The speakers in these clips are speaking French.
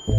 Oh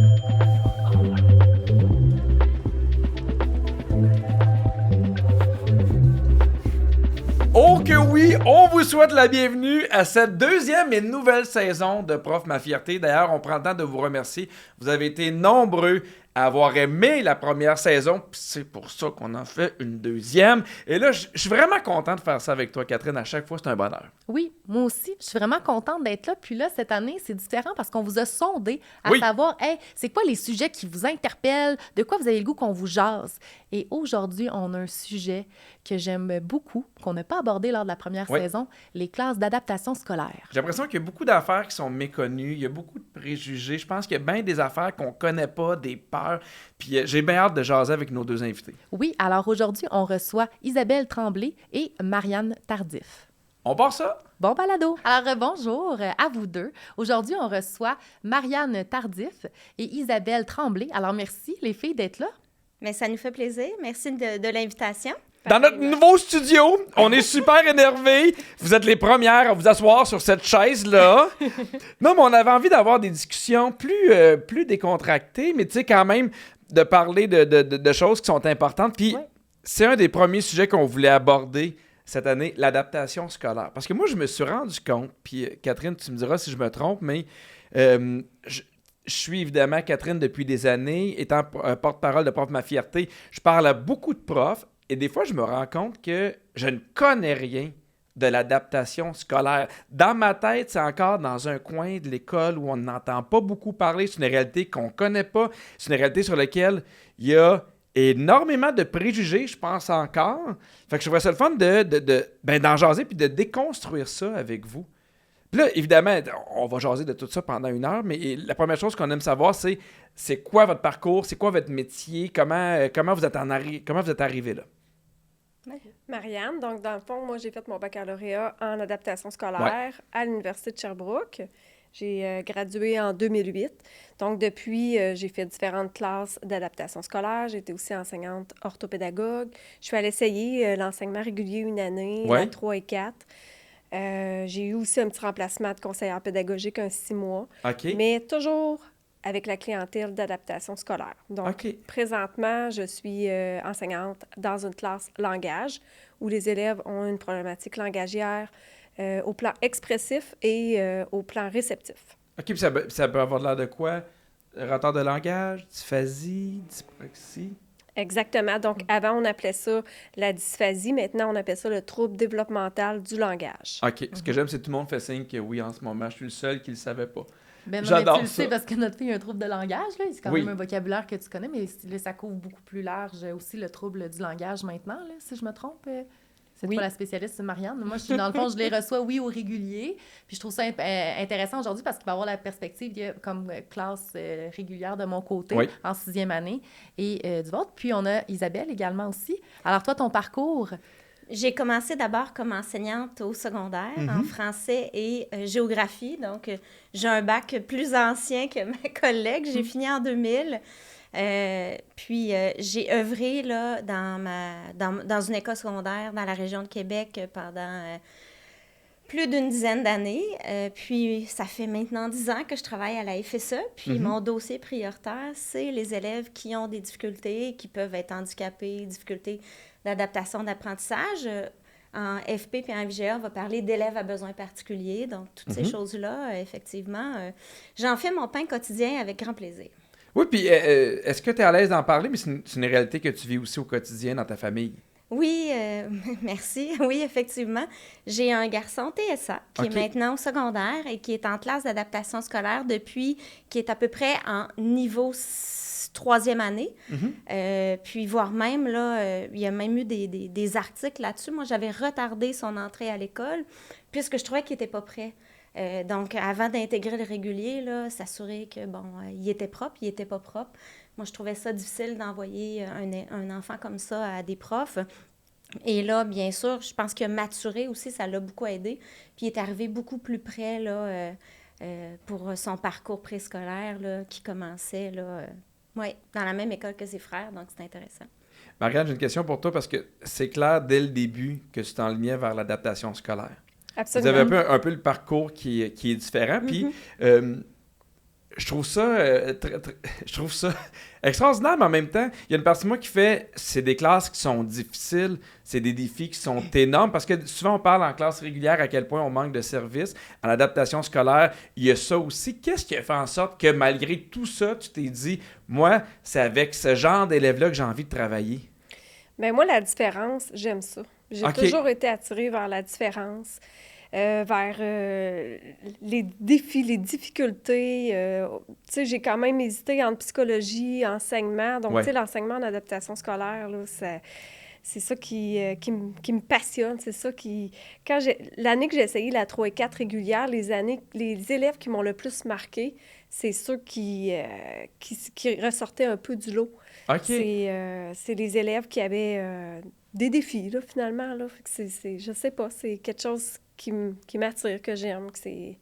que oui, on vous souhaite la bienvenue à cette deuxième et nouvelle saison de Prof Ma Fierté. D'ailleurs, on prend le temps de vous remercier. Vous avez été nombreux à avoir aimé la première saison, puis c'est pour ça qu'on en fait une deuxième. Et là, je suis vraiment content de faire ça avec toi, Catherine. À chaque fois, c'est un bonheur. Oui, moi aussi. Je suis vraiment contente d'être là. Puis là, cette année, c'est différent parce qu'on vous a sondé à Oui. savoir, hey, c'est quoi les sujets qui vous interpellent, de quoi vous avez le goût qu'on vous jase. Et aujourd'hui, on a un sujet que j'aime beaucoup, qu'on n'a pas abordé lors de la première saison, les classes d'adaptation scolaire. J'ai l'impression qu'il y a beaucoup d'affaires qui sont méconnues, il y a beaucoup de préjugés. Je pense qu'il y a bien des affaires qu'on connaît pas, des peurs. Puis j'ai bien hâte de jaser avec nos deux invités. Oui, alors aujourd'hui, on reçoit Isabelle Tremblay et Marianne Tardif. On part ça? Bon balado! Alors, bonjour à vous deux. Aujourd'hui, on reçoit Marianne Tardif et Isabelle Tremblay. Alors, merci les filles d'être là. Mais ça nous fait plaisir. Merci de l'invitation. Dans notre nouveau studio, on est super énervés. Vous êtes les premières à vous asseoir sur cette chaise-là. Non, mais on avait envie d'avoir des discussions plus décontractées, mais tu sais, quand même, de parler de choses qui sont importantes. Puis c'est un des premiers sujets qu'on voulait aborder cette année, l'adaptation scolaire. Parce que moi, je me suis rendu compte, puis Catherine, tu me diras si je me trompe, mais je suis évidemment Catherine depuis des années, étant porte-parole de Prof Ma Fierté. Je parle à beaucoup de profs. Et des fois, je me rends compte que je ne connais rien de l'adaptation scolaire. Dans ma tête, c'est encore dans un coin de l'école où on n'entend pas beaucoup parler. C'est une réalité qu'on ne connaît pas. C'est une réalité sur laquelle il y a énormément de préjugés, je pense encore. Fait que je trouvais ça le fun d'en jaser puis de déconstruire ça avec vous. Puis là, évidemment, on va jaser de tout ça pendant 1 heure, mais la première chose qu'on aime savoir, c'est quoi votre parcours, c'est quoi votre métier, comment vous êtes arrivé là? Marianne, donc dans le fond, moi j'ai fait mon baccalauréat en adaptation scolaire à l'Université de Sherbrooke. J'ai gradué en 2008. Donc depuis, j'ai fait différentes classes d'adaptation scolaire. J'ai été aussi enseignante orthopédagogue. Je suis allée essayer l'enseignement régulier 1 année, à 3 et 4. J'ai eu aussi un petit remplacement de conseillère pédagogique 6 mois. Mais toujours avec la clientèle d'adaptation scolaire. Donc, présentement, je suis enseignante dans une classe langage où les élèves ont une problématique langagière au plan expressif et au plan réceptif. OK, puis ça peut avoir l'air de quoi? Retard de langage, dysphasie, dyspraxie? Exactement. Donc, avant, on appelait ça la dysphasie. Maintenant, on appelle ça le trouble développemental du langage. OK. Ce que j'aime, c'est que tout le monde fait signe que oui, en ce moment, je suis le seul qui ne le savait pas. Ben non, j'adore mais tu ça. le sais parce que notre fille a un trouble de langage, là. C'est quand même un vocabulaire que tu connais, mais là, ça couvre beaucoup plus large aussi le trouble du langage maintenant, là, si je me trompe. C'est pas la spécialiste, c'est Marianne. Moi, dans le fond, je les reçois, au régulier. Puis je trouve ça intéressant aujourd'hui parce qu'il va y avoir la perspective comme classe régulière de mon côté en 6e année et du vôtre. Puis on a Isabelle également aussi. Alors toi, ton parcours... J'ai commencé d'abord comme enseignante au secondaire en français et géographie. Donc, j'ai un bac plus ancien que ma collègue. J'ai fini en 2000. Puis, j'ai œuvré là, dans une école secondaire dans la région de Québec pendant plus d'une dizaine d'années. Puis, ça fait maintenant 10 ans que je travaille à la FSE. Puis, mon dossier prioritaire, c'est les élèves qui ont des difficultés, qui peuvent être handicapés, difficultés d'adaptation d'apprentissage. En FP puis en VGA, on va parler d'élèves à besoins particuliers. Donc, toutes ces choses-là, effectivement, j'en fais mon pain quotidien avec grand plaisir. Oui, puis est-ce que tu es à l'aise d'en parler? Mais c'est une réalité que tu vis aussi au quotidien dans ta famille. Oui, merci. Oui, effectivement. J'ai un garçon TSA qui est maintenant au secondaire et qui est en classe d'adaptation scolaire depuis qui est à peu près en niveau 3e année. Puis, voire même, là, il y a même eu des articles là-dessus. Moi, j'avais retardé son entrée à l'école puisque je trouvais qu'il n'était pas prêt. Donc, avant d'intégrer le régulier, là, s'assurer que, bon, il était propre, il n'était pas propre. Moi, je trouvais ça difficile d'envoyer un enfant comme ça à des profs. Et là, bien sûr, je pense qu'il a maturé aussi, ça l'a beaucoup aidé. Puis, il est arrivé beaucoup plus près, là, pour son parcours préscolaire, là, qui commençait, là, dans la même école que ses frères. Donc, c'est intéressant. Marianne, j'ai une question pour toi parce que c'est clair dès le début que tu t'enlignais vers l'adaptation scolaire. Absolument. Vous avez un peu le parcours qui est différent. Puis, je trouve ça je trouve ça extraordinaire, mais en même temps, il y a une partie de moi qui fait c'est des classes qui sont difficiles, c'est des défis qui sont énormes, parce que souvent on parle en classe régulière à quel point on manque de services. En adaptation scolaire, il y a ça aussi. Qu'est-ce qui a fait en sorte que malgré tout ça, tu t'es dit, moi, c'est avec ce genre d'élèves-là que j'ai envie de travailler? Bien, moi, la différence, j'aime ça. J'ai toujours été attirée vers la différence. Vers les défis, les difficultés. Tu sais, j'ai quand même hésité entre psychologie, enseignement. Donc, tu sais, l'enseignement en adaptation scolaire, là, c'est ça qui me passionne. C'est ça qui... L'année que j'ai essayé la 3 et 4 régulière, les élèves qui m'ont le plus marqué, c'est ceux qui ressortaient un peu du lot. Okay. C'est les élèves qui avaient des défis, là, finalement. Là. Fait que je sais pas, c'est quelque chose qui m'attire, que j'aime, que c'est...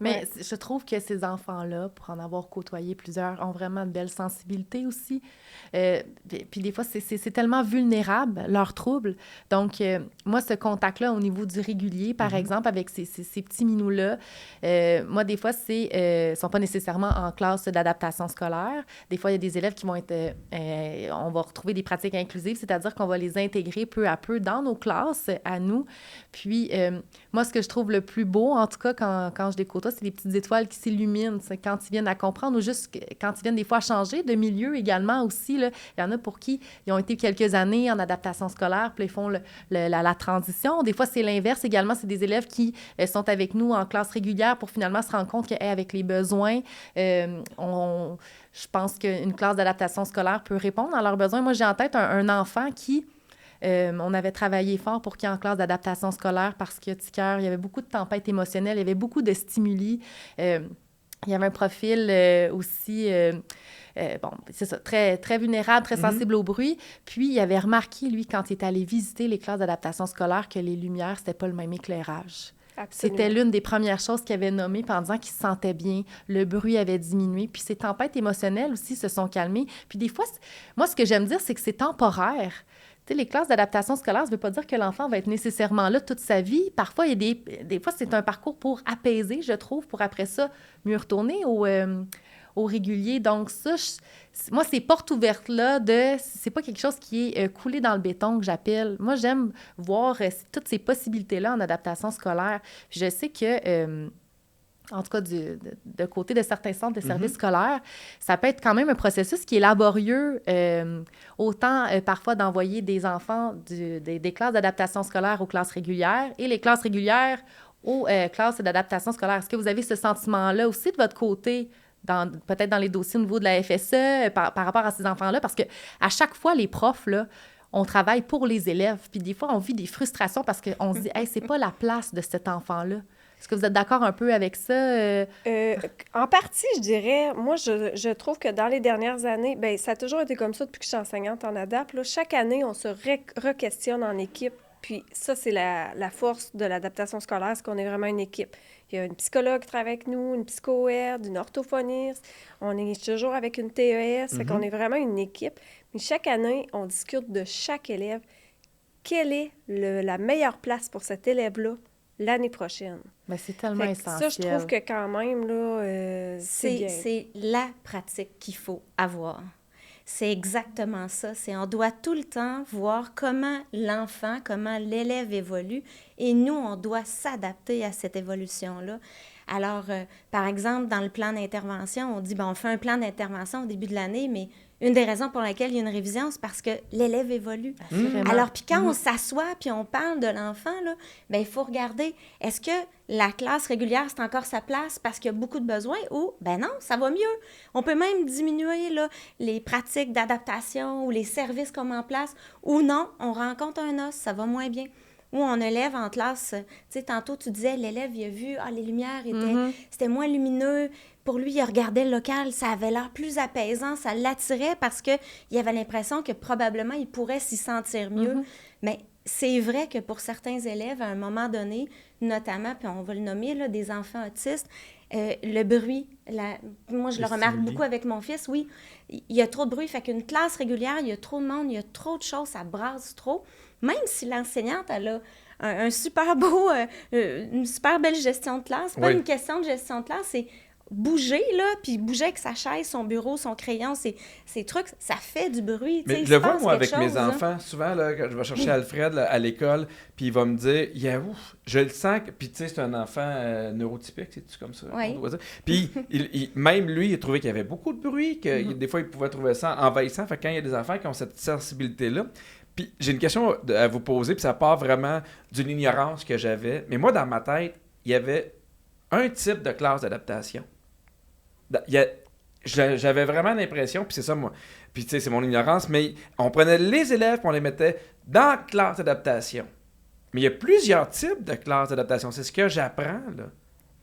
Mais je trouve que ces enfants-là, pour en avoir côtoyé plusieurs, ont vraiment une belle sensibilité aussi. Puis des fois, c'est tellement vulnérable, leurs troubles. Donc, moi, ce contact-là au niveau du régulier, par exemple, avec ces petits minous-là, moi, des fois, ne sont pas nécessairement en classe d'adaptation scolaire. Des fois, il y a des élèves qui vont être... on va retrouver des pratiques inclusives, c'est-à-dire qu'on va les intégrer peu à peu dans nos classes, à nous. Puis, moi, ce que je trouve le plus beau, en tout cas, quand je les côtoie, c'est les petites étoiles qui s'illuminent. C'est quand ils viennent à comprendre ou juste quand ils viennent des fois à changer de milieu également aussi. Là. Il y en a pour qui ils ont été quelques années en adaptation scolaire, puis ils font la transition. Des fois, c'est l'inverse également. C'est des élèves qui sont avec nous en classe régulière pour finalement se rendre compte qu'avec les besoins, je pense qu'une classe d'adaptation scolaire peut répondre à leurs besoins. Moi, j'ai en tête un enfant qui... on avait travaillé fort pour qu'il y ait en classe d'adaptation scolaire parce que Ticker, il y avait beaucoup de tempêtes émotionnelles, il y avait beaucoup de stimuli. Il y avait un profil aussi, c'est ça, très, très vulnérable, très sensible au bruit. Puis, il avait remarqué, lui, quand il est allé visiter les classes d'adaptation scolaire, que les lumières, c'était pas le même éclairage. Absolument. C'était l'une des premières choses qu'il avait nommées en disant qu'il se sentait bien, le bruit avait diminué, puis ces tempêtes émotionnelles aussi se sont calmées. Puis des fois, moi, ce que j'aime dire, c'est que c'est temporaire. Tu sais, les classes d'adaptation scolaire, ça ne veut pas dire que l'enfant va être nécessairement là toute sa vie. Parfois, il y a des fois, c'est un parcours pour apaiser, je trouve, pour après ça, mieux retourner au régulier. Donc ça, moi, ces portes ouvertes-là, c'est pas quelque chose qui est coulé dans le béton que j'appelle. Moi, j'aime voir toutes ces possibilités-là en adaptation scolaire. Puis je sais que... en tout cas, de côté de certains centres de services scolaires, ça peut être quand même un processus qui est laborieux, autant parfois d'envoyer des enfants des classes d'adaptation scolaire aux classes régulières et les classes régulières aux classes d'adaptation scolaire. Est-ce que vous avez ce sentiment-là aussi de votre côté, peut-être dans les dossiers au niveau de la FSE, par rapport à ces enfants-là? Parce qu'à chaque fois, les profs, là, on travaille pour les élèves, puis des fois, on vit des frustrations parce qu'on se dit « Hey, c'est pas la place de cet enfant-là ». Est-ce que vous êtes d'accord un peu avec ça? En partie, je dirais. Moi, je trouve que dans les dernières années, bien, ça a toujours été comme ça depuis que je suis enseignante en ADAP. Là. Chaque année, on se re-questionne en équipe. Puis ça, c'est la force de l'adaptation scolaire, c'est qu'on est vraiment une équipe. Il y a une psychologue qui travaille avec nous, une psycho-aide, une orthophoniste. On est toujours avec une TES, fait qu'on est vraiment une équipe. Mais chaque année, on discute de chaque élève. Quelle est la meilleure place pour cet élève-là l'année prochaine? Bien, c'est tellement essentiel. Ça, je trouve que quand même, là, c'est la pratique qu'il faut avoir. C'est exactement ça. On doit tout le temps voir comment l'enfant, comment l'élève évolue et nous, on doit s'adapter à cette évolution-là. Alors, par exemple, dans le plan d'intervention, on dit, on fait un plan d'intervention au début de l'année, mais une des raisons pour laquelle il y a une révision, c'est parce que l'élève évolue. Alors, puis quand on s'assoit puis on parle de l'enfant, là, bien, il faut regarder, est-ce que la classe régulière, c'est encore sa place parce qu'il y a beaucoup de besoins ou, ben non, ça va mieux. On peut même diminuer là, les pratiques d'adaptation ou les services qu'on met en place ou non, on rencontre un os, ça va moins bien. Ou on élève en classe, tu sais, tantôt tu disais, l'élève, il a vu, les lumières c'était moins lumineux. Pour lui, il regardait le local, ça avait l'air plus apaisant, ça l'attirait parce qu'il avait l'impression que probablement il pourrait s'y sentir mieux. Mais c'est vrai que pour certains élèves, à un moment donné, notamment, puis on va le nommer, là, des enfants autistes, le bruit, moi je le remarque beaucoup avec mon fils, oui, il y a trop de bruit, fait qu'une classe régulière, il y a trop de monde, il y a trop de choses, ça brasse trop. Même si l'enseignante, elle a un super beau, une super belle gestion de classe, pas une question de gestion de classe, c'est bouger, là, puis bouger avec sa chaise, son bureau, son crayon, ses trucs, ça fait du bruit. Mais je le vois, moi, avec mes enfants, souvent, là, quand je vais chercher Alfred là, à l'école, puis il va me dire, je le sens, puis tu sais, c'est un enfant neurotypique, c'est-tu comme ça? Oui. Puis même lui, il a trouvé qu'il y avait beaucoup de bruit, que des fois, il pouvait trouver ça envahissant. Fait que quand il y a des enfants qui ont cette sensibilité-là, puis j'ai une question à vous poser, puis ça part vraiment d'une ignorance que j'avais. Mais moi, dans ma tête, il y avait un type de classe d'adaptation. J'avais vraiment l'impression, puis c'est ça, moi, puis tu sais, c'est mon ignorance, mais on prenait les élèves et on les mettait dans la classe d'adaptation. Mais il y a plusieurs types de classes d'adaptation. C'est ce que j'apprends, là.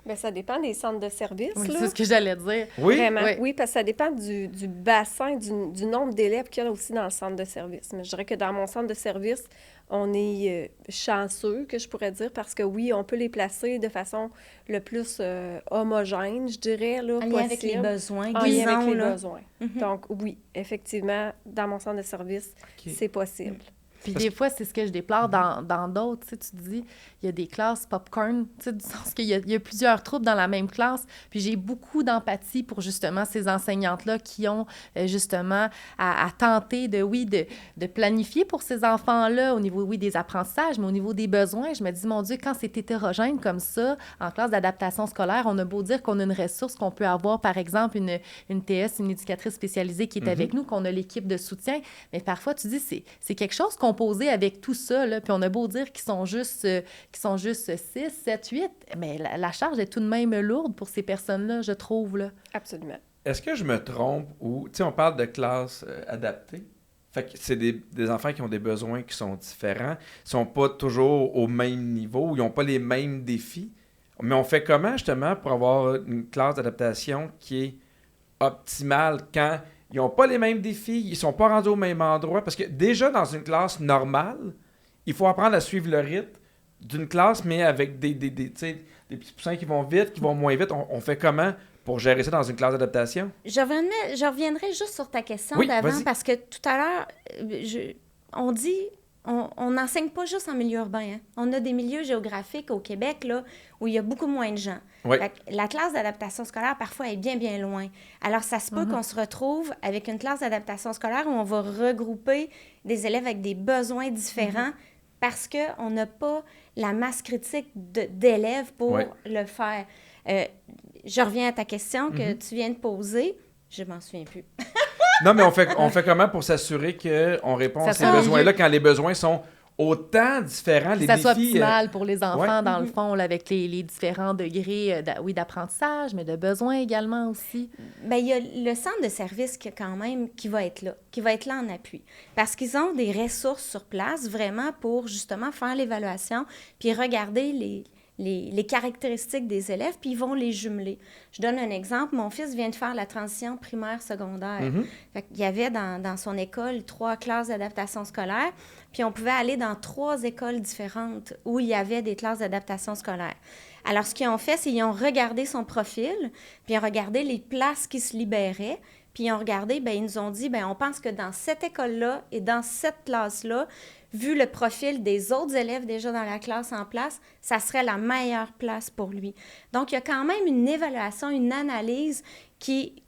Bien, ça dépend des centres de services. Oui, là. c'est ce que j'allais dire. Oui? Vraiment, Oui. oui, parce que ça dépend du bassin, du nombre d'élèves qu'il y a aussi dans le centre de service. Mais je dirais que dans mon centre de service, on est chanceux, que je pourrais dire, parce que oui, on peut les placer de façon le plus homogène, je dirais, là, En lien avec les besoins, disons, avec les là. besoins. Donc, oui, effectivement, dans mon centre de service, c'est possible. Puis des fois, c'est ce que je déplore dans d'autres. Tu sais, tu te dis, il y a des classes popcorn, tu sais, du sens qu'il y a plusieurs troupes dans la même classe. Puis j'ai beaucoup d'empathie pour justement ces enseignantes-là qui ont justement à tenter de planifier pour ces enfants-là au niveau, oui, des apprentissages, mais au niveau des besoins. Je me dis, mon Dieu, quand c'est hétérogène comme ça, en classe d'adaptation scolaire, on a beau dire qu'on a une ressource, qu'on peut avoir, par exemple, une TS, une éducatrice spécialisée qui est avec nous, qu'on a l'équipe de soutien, mais parfois, tu dis, c'est quelque chose composé avec tout ça, là, puis on a beau dire qu'ils sont juste 6, 7, 8, mais la charge est tout de même lourde pour ces personnes-là, je trouve, là. Absolument. Est-ce que je me trompe ou, tu sais, on parle de classe adaptée, fait que c'est des enfants qui ont des besoins qui sont différents, ils sont pas toujours au même niveau, ils n'ont pas les mêmes défis, mais on fait comment, justement, pour avoir une classe d'adaptation qui est optimale quand ils n'ont pas les mêmes défis, ils sont pas rendus au même endroit, parce que déjà, dans une classe normale, il faut apprendre à suivre le rythme d'une classe, mais avec des petits poussins qui vont vite, qui vont moins vite. On fait comment pour gérer ça dans une classe d'adaptation? Je reviendrai juste sur ta question d'avant, vas-y. parce que tout à l'heure, on dit, on n'enseigne pas juste en milieu urbain. Hein. On a des milieux géographiques au Québec là, où il y a beaucoup moins de gens. Oui. La classe d'adaptation scolaire, parfois, est bien, bien loin. Alors, ça se peut qu'on se retrouve avec une classe d'adaptation scolaire où on va regrouper des élèves avec des besoins différents parce qu'on n'a pas la masse critique d'élèves pour le faire. Je reviens à ta question que tu viens de poser. Je m'en souviens plus. Non, mais on fait comment pour s'assurer qu'on répond à ces besoins-là quand les besoins sont autant différents, les ça défis... soit optimal pour les enfants, ouais. dans le fond, là, avec les différents degrés d'apprentissage, mais de besoins également aussi. Bien, il y a le centre de service qui va être là en appui. Parce qu'ils ont des ressources sur place, vraiment, pour justement faire l'évaluation, puis regarder les caractéristiques des élèves, puis ils vont les jumeler. Je donne un exemple. Mon fils vient de faire la transition primaire-secondaire. Fait qu'il y avait dans son école 3 classes d'adaptation scolaire, puis on pouvait aller dans 3 écoles différentes où il y avait des classes d'adaptation scolaire. Alors, ce qu'ils ont fait, c'est qu'ils ont regardé son profil, puis ils ont regardé les places qui se libéraient, puis ils ont regardé, bien, ils nous ont dit, bien, on pense que dans cette école-là et dans cette classe-là, vu le profil des autres élèves déjà dans la classe en place, ça serait la meilleure place pour lui. Donc, il y a quand même une évaluation, une analyse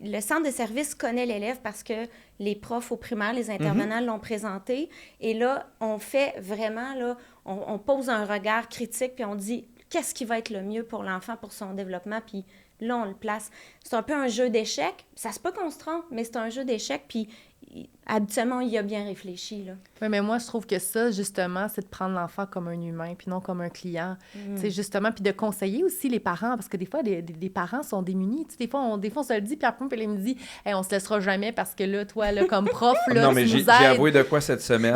le centre de service connaît l'élève parce que les profs au primaire, les intervenants l'ont présenté. Et là, on fait vraiment, là, on pose un regard critique, puis on dit, qu'est-ce qui va être le mieux pour l'enfant, pour son développement, puis là, on le place. C'est un peu un jeu d'échecs. Ça se peut qu'on se trompe, mais c'est un jeu d'échecs, puis habituellement, il y a bien réfléchi, là. Oui, mais moi, je trouve que ça, justement, c'est de prendre l'enfant comme un humain, puis non comme un client. Tu sais, justement, puis de conseiller aussi les parents, parce que des fois, des parents sont démunis. Tu sais, des fois, on se le dit, puis après, il me dit « Hey, on se laissera jamais parce que là, toi, là, comme prof, là, non, mais tu nous j'ai aides. avoué de quoi cette semaine.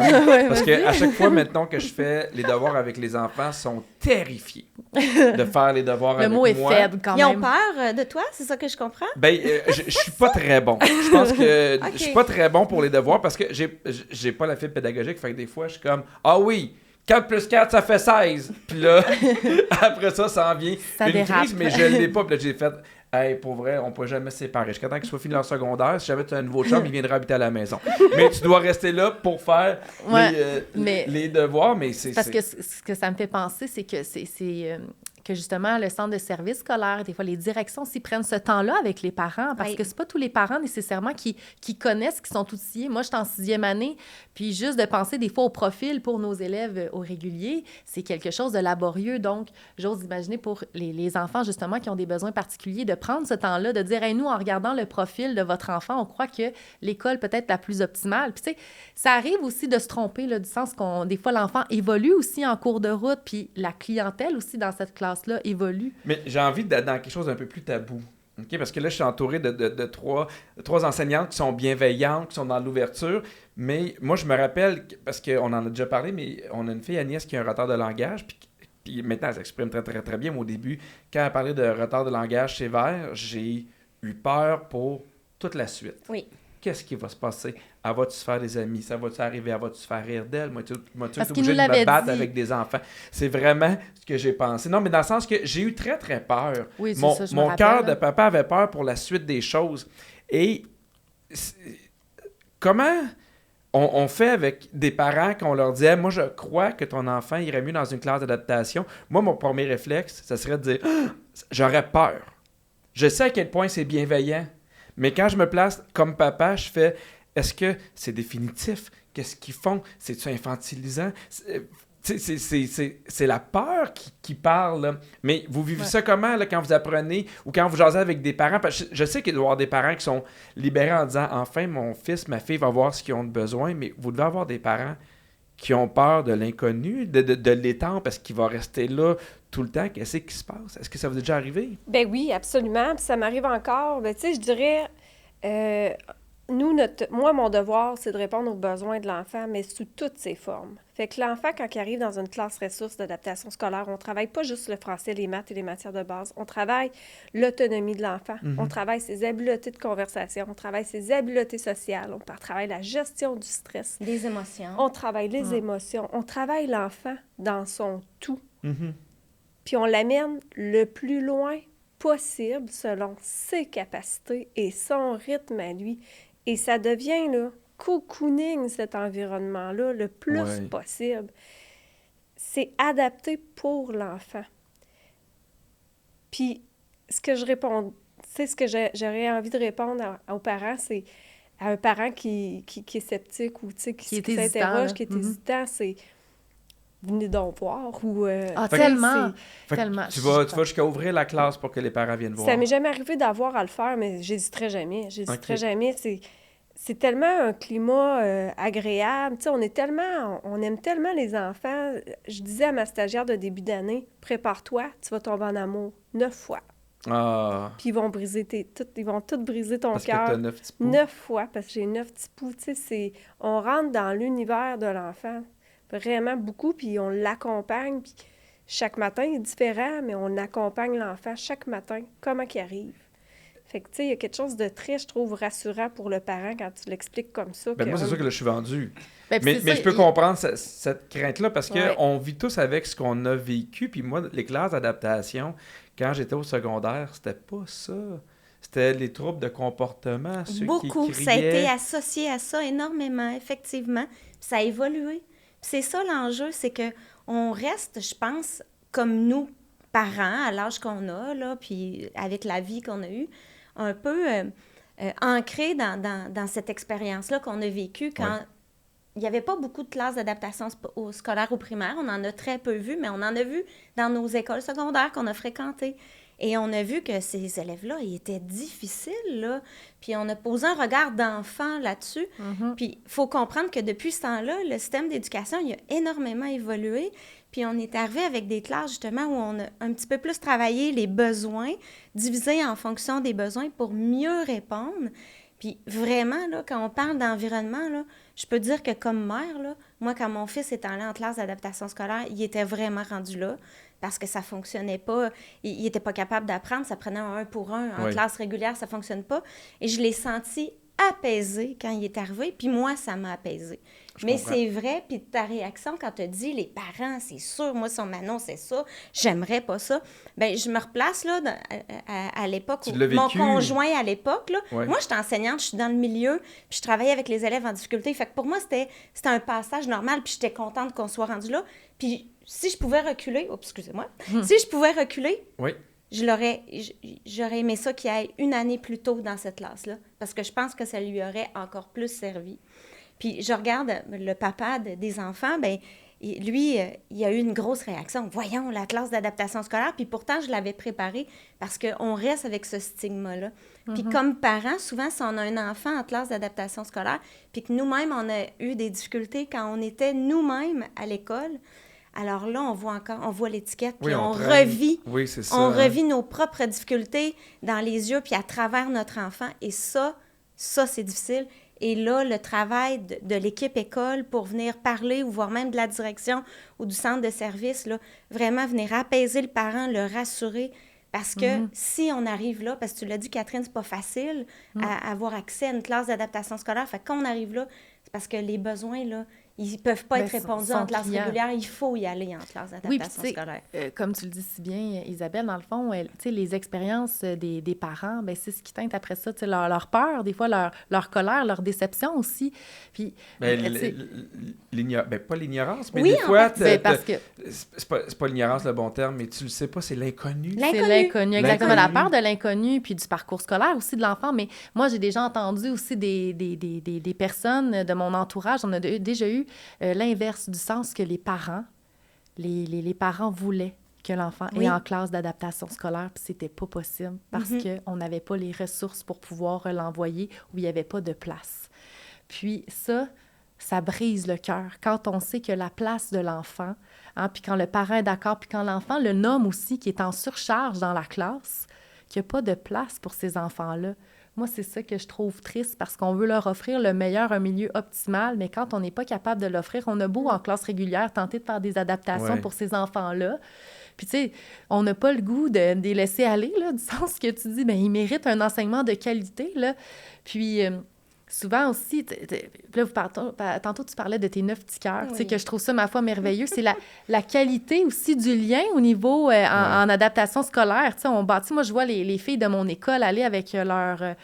Parce qu'à chaque fois, maintenant que je fais les devoirs avec les enfants, ils sont terrifiés de faire les devoirs avec moi. Le mot est faible, quand Ils même. ont peur de toi, c'est ça que je comprends? Ben, je suis pas très bon. Je pense que je suis pas très bon pour les devoirs parce que j'ai pas la fibre pédagogique. Fait que des fois, je suis comme « Ah oui, 4 plus 4, ça fait 16. » Puis là, après ça en vient Ça une dérape. crise, mais je l'ai pas. Puis là, j'ai fait « Hey, pour vrai, on peut jamais se séparer. Jusqu'à temps qu'il soit fini leur secondaire, si jamais tu as un nouveau chum, il viendra habiter à la maison. Mais tu dois rester là pour faire les devoirs. » Mais c'est... Parce que ce que ça me fait penser, c'est que que justement, le centre de service scolaire, des fois, les directions s'y prennent ce temps-là avec les parents, parce que c'est pas tous les parents nécessairement qui connaissent, qui sont outillés. Moi, je suis en 6e année, puis juste de penser des fois au profil pour nos élèves au régulier, c'est quelque chose de laborieux. Donc, j'ose imaginer pour les enfants, justement, qui ont des besoins particuliers, de prendre ce temps-là, de dire, hey, nous, en regardant le profil de votre enfant, on croit que l'école peut être la plus optimale. Puis, tu sais, ça arrive aussi de se tromper, là, du sens qu'on, des fois, l'enfant évolue aussi en cours de route, puis la clientèle aussi dans cette classe-là évolue. Mais j'ai envie d'être dans quelque chose d'un peu plus tabou. Okay? Parce que là, je suis entouré de trois enseignantes qui sont bienveillantes, qui sont dans l'ouverture. Mais moi, je me rappelle, parce qu'on en a déjà parlé, mais on a une fille, Agnès, qui a un retard de langage. Puis maintenant, elle s'exprime très, très, très bien. Mais au début, quand elle parlait de retard de langage sévère, j'ai eu peur pour toute la suite. Oui. Qu'est-ce qui va se passer? Elle va-tu se faire des amis? Ça va-tu arriver? Elle va-tu se faire rire d'elle? Moi, tu es obligé de me battre avec des enfants. C'est vraiment ce que j'ai pensé. Non, mais dans le sens que j'ai eu très, très peur. Oui, c'est ça, mon cœur de papa avait peur pour la suite des choses. Et comment on fait avec des parents qu'on leur disait, moi, je crois que ton enfant irait mieux dans une classe d'adaptation. Moi, mon premier réflexe, ça serait de dire, j'aurais peur. Je sais à quel point c'est bienveillant. Mais quand je me place comme papa, je fais, est-ce que c'est définitif? Qu'est-ce qu'ils font? C'est-tu infantilisant? C'est la peur qui parle. Là. Mais vous vivez ça comment là, quand vous apprenez ou quand vous jasez avec des parents? Parce que je sais qu'il doit y avoir des parents qui sont libérés en disant, enfin, mon fils, ma fille va voir ce qu'ils ont besoin. Mais vous devez avoir des parents qui ont peur de l'inconnu, de l'étang, parce qu'il va rester là tout le temps. Qu'est-ce qui se passe? Est-ce que ça vous est déjà arrivé? Ben oui, absolument. Puis ça m'arrive encore. Ben, tu sais, je dirais, moi, mon devoir, c'est de répondre aux besoins de l'enfant, mais sous toutes ses formes. Fait que l'enfant, quand il arrive dans une classe ressource d'adaptation scolaire, on travaille pas juste le français, les maths et les matières de base. On travaille l'autonomie de l'enfant. Mm-hmm. On travaille ses habiletés de conversation. On travaille ses habiletés sociales. On travaille la gestion du stress. Des émotions. On travaille les émotions. On travaille l'enfant dans son tout. Mm-hmm. Puis on l'amène le plus loin possible selon ses capacités et son rythme à lui. Et ça devient, là, cocooning, cet environnement-là, le plus possible. C'est adapté pour l'enfant. Puis, ce que je réponds, ce que j'aurais envie de répondre aux parents, c'est à un parent qui est sceptique ou qui s'interroge, qui est hésitant, c'est venez donc voir. Ou, tellement! Tu vas jusqu'à ouvrir la classe pour que les parents viennent voir. Ça m'est jamais arrivé d'avoir à le faire, mais j'hésiterai jamais. Jamais. C'est tellement un climat agréable. Tu sais, on aime tellement les enfants. Je disais à ma stagiaire de début d'année, prépare-toi, tu vas tomber en amour 9 fois. Ah. Puis ils vont tout briser ton cœur. Parce que t'as 9 petits poux. 9 fois, parce que j'ai 9 petits poux. Tu sais, on rentre dans l'univers de l'enfant vraiment beaucoup, puis on l'accompagne. Puis chaque matin est différent, mais on accompagne l'enfant chaque matin, comment qu'il arrive. Fait que, tu sais, il y a quelque chose de très, je trouve, rassurant pour le parent quand tu l'expliques comme ça. Ben moi, c'est sûr que là, je suis vendu. Ben, mais je peux comprendre cette crainte-là parce qu'on vit tous avec ce qu'on a vécu. Puis moi, les classes d'adaptation, quand j'étais au secondaire, c'était pas ça. C'était les troubles de comportement, ceux Beaucoup. qui criaient. Ça a été associé à ça énormément, effectivement. Puis ça a évolué. Puis c'est ça l'enjeu, c'est qu'on reste, je pense, comme nous, parents, à l'âge qu'on a, là, puis avec la vie qu'on a eue, un peu ancré dans cette expérience-là qu'on a vécue quand il n'y avait pas beaucoup de classes d'adaptation scolaire au primaire. On en a très peu vu, mais on en a vu dans nos écoles secondaires qu'on a fréquentées. Et on a vu que ces élèves-là, ils étaient difficiles, là. Puis on a posé un regard d'enfant là-dessus. Mm-hmm. Puis il faut comprendre que depuis ce temps-là, le système d'éducation, il a énormément évolué. Puis on est arrivé avec des classes, justement, où on a un petit peu plus travaillé les besoins, divisés en fonction des besoins pour mieux répondre. Puis vraiment, là, quand on parle d'environnement, là, je peux dire que comme mère, là, moi, quand mon fils est allé en classe d'adaptation scolaire, il était vraiment rendu là parce que ça fonctionnait pas. Il était pas capable d'apprendre. Ça prenait un 1 pour 1. En classe régulière, ça fonctionne pas. Et je l'ai senti apaisé quand il est arrivé, puis moi, ça m'a apaisé. Mais c'est vrai, puis ta réaction quand tu as dit, les parents, c'est sûr, moi, si on m'annonçait ça, j'aimerais pas ça. Bien, je me replace, là, à l'époque, où mon conjoint à l'époque, là, moi, j'étais enseignante, je suis dans le milieu, puis je travaillais avec les élèves en difficulté. Fait que pour moi, c'était un passage normal, puis j'étais contente qu'on soit rendu là. Puis si je pouvais reculer, excusez-moi, si je pouvais reculer, j'aurais aimé ça qu'il aille une année plus tôt dans cette classe-là, parce que je pense que ça lui aurait encore plus servi. Puis je regarde le papa des enfants, bien, lui, il a eu une grosse réaction. Voyons, la classe d'adaptation scolaire. Puis pourtant, je l'avais préparé parce qu'on reste avec ce stigma-là. Puis comme parents, souvent, si on a un enfant en classe d'adaptation scolaire, puis que nous-mêmes, on a eu des difficultés quand on était nous-mêmes à l'école, alors là, on voit l'étiquette, puis on revit. Oui, c'est ça. On revit nos propres difficultés dans les yeux, puis à travers notre enfant. Et ça, c'est difficile. Et là, le travail de l'équipe école pour venir parler, ou voire même de la direction ou du centre de service, là, vraiment venir apaiser le parent, le rassurer. Parce que si on arrive là, parce que tu l'as dit, Catherine, c'est pas facile à avoir accès à une classe d'adaptation scolaire. Fait que quand on arrive là, c'est parce que les besoins, là, ils peuvent pas être répondus en classe régulière. Il faut y aller en classe d'adaptation scolaire. Comme tu le dis si bien, Isabelle, dans le fond, les expériences des parents, ben, c'est ce qui teinte après ça, leur peur, des fois leur colère, leur déception aussi. Puis, pas l'ignorance, mais des fois, parce que c'est pas l'ignorance le bon terme, mais tu le sais pas, c'est l'inconnu. C'est l'inconnu, exactement. La peur de l'inconnu, puis du parcours scolaire aussi de l'enfant. Mais moi, j'ai déjà entendu aussi des personnes de mon entourage, on a déjà eu l'inverse, du sens que les parents, les parents voulaient que l'enfant est en classe d'adaptation scolaire, puis c'était pas possible parce qu'on n'avait pas les ressources pour pouvoir l'envoyer ou il n'y avait pas de place. Puis ça brise le cœur quand on sait que la place de l'enfant, puis quand le parent est d'accord, puis quand l'enfant le nomme aussi, qui est en surcharge dans la classe, qu'il n'y a pas de place pour ces enfants-là. Moi, c'est ça que je trouve triste parce qu'on veut leur offrir le meilleur, un milieu optimal, mais quand on n'est pas capable de l'offrir, on a beau en classe régulière tenter de faire des adaptations pour ces enfants-là. Puis, tu sais, on n'a pas le goût de les laisser aller, là, du sens que tu dis, bien, ils méritent un enseignement de qualité, là. Puis, souvent aussi, là, tantôt, tu parlais de tes 9 petits cœurs, tu sais, que je trouve ça, ma foi, merveilleux. C'est la qualité aussi du lien au niveau en adaptation scolaire. Tu sais, moi, je vois les filles de mon école aller avec leur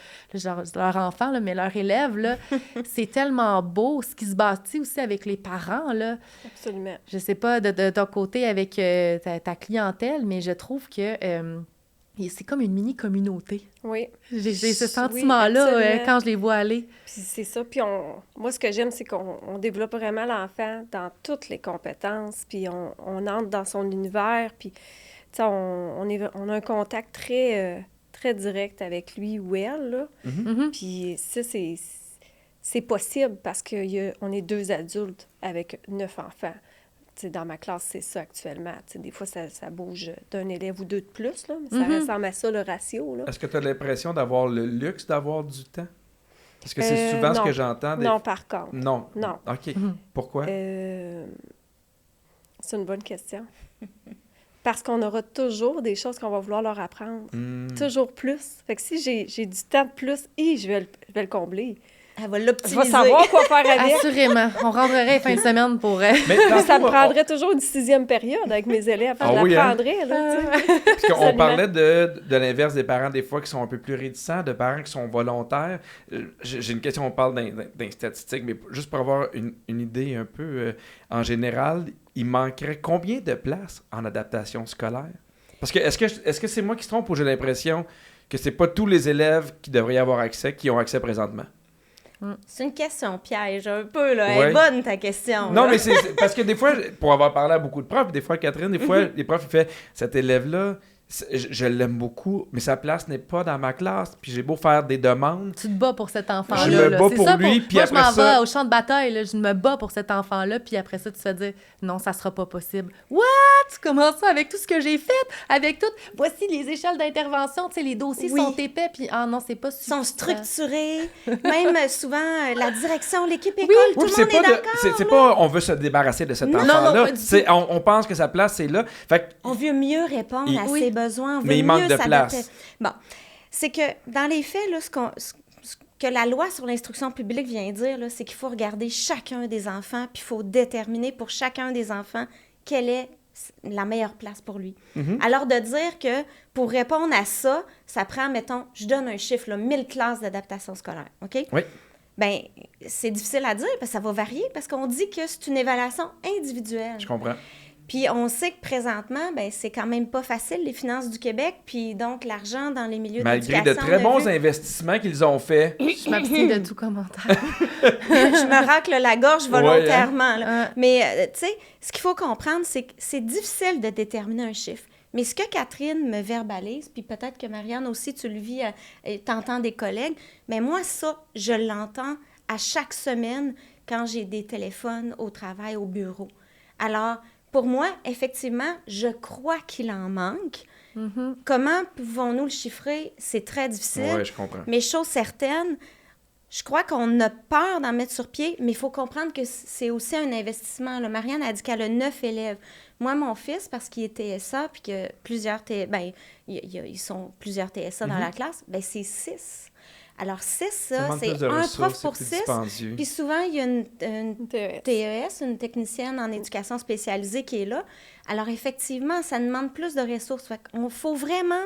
enfant, là, mais leur élève, là. C'est tellement beau, ce qui se bâtit aussi avec les parents, là. Absolument. Je sais pas de ton côté avec ta clientèle, mais je trouve que c'est comme une mini-communauté. Oui. J'ai ce sentiment-là quand je les vois aller. Puis c'est ça. Puis moi, ce que j'aime, c'est qu'on développe vraiment l'enfant dans toutes les compétences. Puis on entre dans son univers. Puis, tu sais, on a un contact très, très direct avec lui ou elle, là. Puis ça, c'est possible parce qu'on est 2 adultes avec 9 enfants. T'sais, dans ma classe, c'est ça actuellement. T'sais, des fois, ça bouge d'un élève ou 2 de plus, là, mais ça ressemble à ça, le ratio. Là. Est-ce que tu as l'impression d'avoir le luxe d'avoir du temps? Parce que c'est souvent ce que j'entends. Non, par contre. Non. Non. OK. Pourquoi? C'est une bonne question. Parce qu'on aura toujours des choses qu'on va vouloir leur apprendre. Toujours plus. Fait que si j'ai du temps de plus, je vais le combler. Elle va l'optimiser. Elle va savoir quoi faire avec. Assurément. On rentrerait fin de semaine pour... Mais ça me prendrait toujours une 6e période avec mes élèves. Je l'apprendrais, là, Parce qu'on parlait de l'inverse des parents, des fois, qui sont un peu plus réticents, de parents qui sont volontaires. J'ai une question, on parle d'un statistique, mais juste pour avoir une idée un peu en général, il manquerait combien de places en adaptation scolaire? Parce que est-ce que c'est moi qui se trompe ou j'ai l'impression que c'est pas tous les élèves qui devraient y avoir accès qui ont accès présentement? C'est une question piège, un peu, là. Elle est bonne, ta question. Non, là. mais c'est parce que des fois, pour avoir parlé à beaucoup de profs, des fois, Catherine, des fois, les profs, ils font « Cet élève-là, je l'aime beaucoup, mais sa place n'est pas dans ma classe, puis j'ai beau faire des demandes. » Tu te bats pour cet enfant-là. Je me bats pour lui, puis après ça... Moi, je m'en vais au champ de bataille, là, je me bats pour cet enfant-là, puis après ça, tu te fais dire « Non, ça sera pas possible. » What? Comment ça? Avec tout ce que j'ai fait? Avec tout... Voici les échelles d'intervention, tu sais, les dossiers sont épais, puis non, c'est pas suffisant. Ils sont structurés. Même souvent, la direction, l'équipe école, tout le monde est d'accord. C'est pas on veut se débarrasser de cet enfant-là. On pense que sa place, c'est là. Fait on veut mieux répondre à ses besoins. On veut mais il manque de place. Bon, c'est que dans les faits, là, ce que la loi sur l'instruction publique vient dire, là, c'est qu'il faut regarder chacun des enfants, puis il faut déterminer pour chacun des enfants quelle est la meilleure place pour lui. Alors, de dire que pour répondre à ça, ça prend, mettons, je donne un chiffre, là, 1000 classes d'adaptation scolaire, OK? Oui. Bien, c'est difficile à dire parce que ça va varier parce qu'on dit que c'est une évaluation individuelle. Je comprends. Puis on sait que présentement, ben c'est quand même pas facile, les finances du Québec, puis donc l'argent dans les milieux d'éducation. Malgré de très bons investissements qu'ils ont faits. Je m'abstiens de tout commentaire. Je me racle la gorge volontairement. Là. Mais, tu sais, ce qu'il faut comprendre, c'est que c'est difficile de déterminer un chiffre. Mais ce que Catherine me verbalise, puis peut-être que Marianne aussi, tu le vis, t'entends des collègues, mais moi, ça, je l'entends à chaque semaine quand j'ai des téléphones au travail, au bureau. Alors, pour moi, effectivement, je crois qu'il en manque. Comment pouvons-nous le chiffrer? C'est très difficile. Oui, je comprends. Mais chose certaine, je crois qu'on a peur d'en mettre sur pied, mais il faut comprendre que c'est aussi un investissement. Là, Marianne a dit qu'elle a 9 élèves. Moi, mon fils, parce qu'il est TSA, puis que plusieurs ils sont plusieurs TSA dans la classe, ben c'est 6. Alors, 6, ça, c'est un prof pour 6. Puis souvent, il y a une TES, une technicienne en éducation spécialisée qui est là. Alors, effectivement, ça demande plus de ressources. Fait qu'on faut vraiment...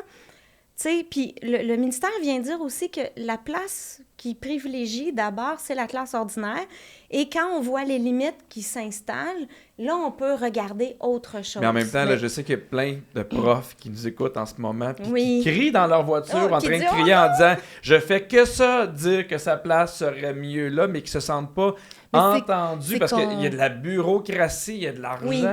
Tu sais, puis le ministère vient dire aussi que la place qui privilégie d'abord, c'est la classe ordinaire. Et quand on voit les limites qui s'installent, là, on peut regarder autre chose. Mais en même temps, là, je sais qu'il y a plein de profs qui nous écoutent en ce moment puis qui crient dans leur voiture en train de crier en disant « Je fais que ça, dire que sa place serait mieux là », mais qui se sentent pas entendus parce qu'il y a de la bureaucratie, il y a de l'argent. Oui.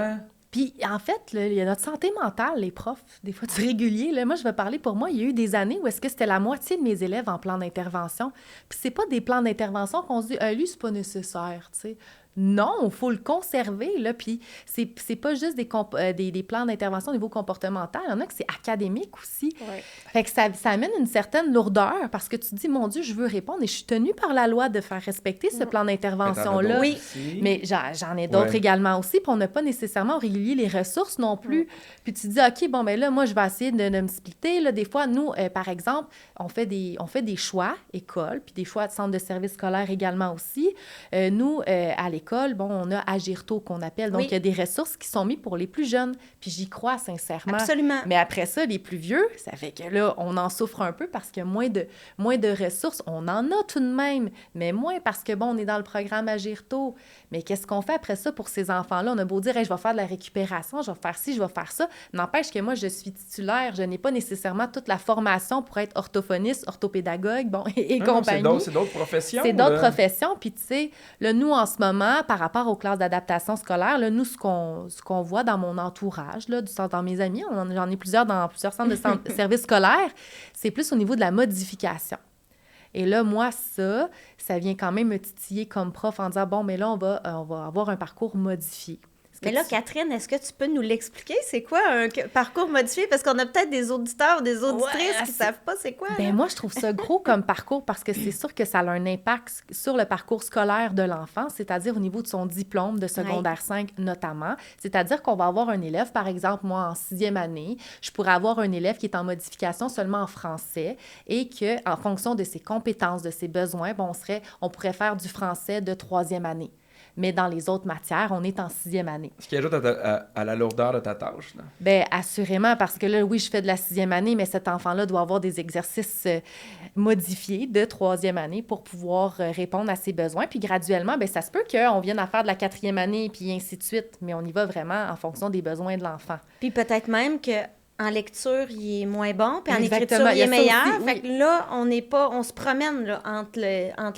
Puis, en fait, là, il y a notre santé mentale, les profs, des fois, du régulier. Là, moi, je vais parler pour moi. Il y a eu des années où est-ce que c'était la moitié de mes élèves en plan d'intervention. Puis, c'est pas des plans d'intervention qu'on se dit « lui, c'est pas nécessaire », tu sais. Non, il faut le conserver, là. Puis, c'est pas juste des plans d'intervention au niveau comportemental. Il y en a que c'est académique aussi. Ouais. Fait que ça amène une certaine lourdeur parce que tu te dis, mon Dieu, je veux répondre et je suis tenue par la loi de faire respecter ce plan d'intervention-là. Oui. Mais j'en ai d'autres également aussi. Puis on n'a pas nécessairement régulier les ressources non plus. Puis tu te dis, OK, bon, ben là, moi, je vais essayer de me splitter. Là, des fois, nous, par exemple, on fait des choix école, puis des choix de centre de service scolaire également aussi. Nous, à l'école, bon, on a Agirto qu'on appelle. Donc, il y a des ressources qui sont mises pour les plus jeunes. Puis j'y crois sincèrement. Absolument. Mais après ça, les plus vieux, ça fait que là, on en souffre un peu parce qu'il y a moins de ressources. On en a tout de même, mais moins parce que, bon, on est dans le programme Agirto. Mais qu'est-ce qu'on fait après ça pour ces enfants-là? On a beau dire, hey, je vais faire de la récupération, je vais faire ci, je vais faire ça. N'empêche que moi, je suis titulaire, je n'ai pas nécessairement toute la formation pour être orthophoniste, orthopédagogue, bon, et compagnie. C'est d'autres professions. C'est d'autres professions. Puis, tu sais, là, nous, en ce moment, par rapport aux classes d'adaptation scolaire, là, nous, ce qu'on voit dans mon entourage, là, dans mes amis, j'en ai plusieurs dans plusieurs centres de services scolaires, c'est plus au niveau de la modification. Et là, moi, ça vient quand même me titiller comme prof en disant, bon, mais là, on va avoir un parcours modifié. Mais là, Catherine, est-ce que tu peux nous l'expliquer? C'est quoi un parcours modifié? Parce qu'on a peut-être des auditeurs ou des auditrices qui ne savent pas c'est quoi. Ben moi, je trouve ça gros comme parcours parce que c'est sûr que ça a un impact sur le parcours scolaire de l'enfant, c'est-à-dire au niveau de son diplôme de secondaire 5 notamment. C'est-à-dire qu'on va avoir un élève, par exemple, moi, en 6e année, je pourrais avoir un élève qui est en modification seulement en français et qu'en fonction de ses compétences, de ses besoins, bon, on pourrait faire du français de 3e année. Mais dans les autres matières, on est en 6e année. Ce qui ajoute à la lourdeur de ta tâche, là. Bien, assurément, parce que là, oui, je fais de la 6e année, mais cet enfant-là doit avoir des exercices modifiés de 3e année pour pouvoir répondre à ses besoins. Puis graduellement, bien, ça se peut qu'on vienne à faire de la 4e année, puis ainsi de suite, mais on y va vraiment en fonction des besoins de l'enfant. Puis peut-être même que en lecture, il est moins bon, puis en écriture, il est meilleur. Fait que là, on se promène là, entre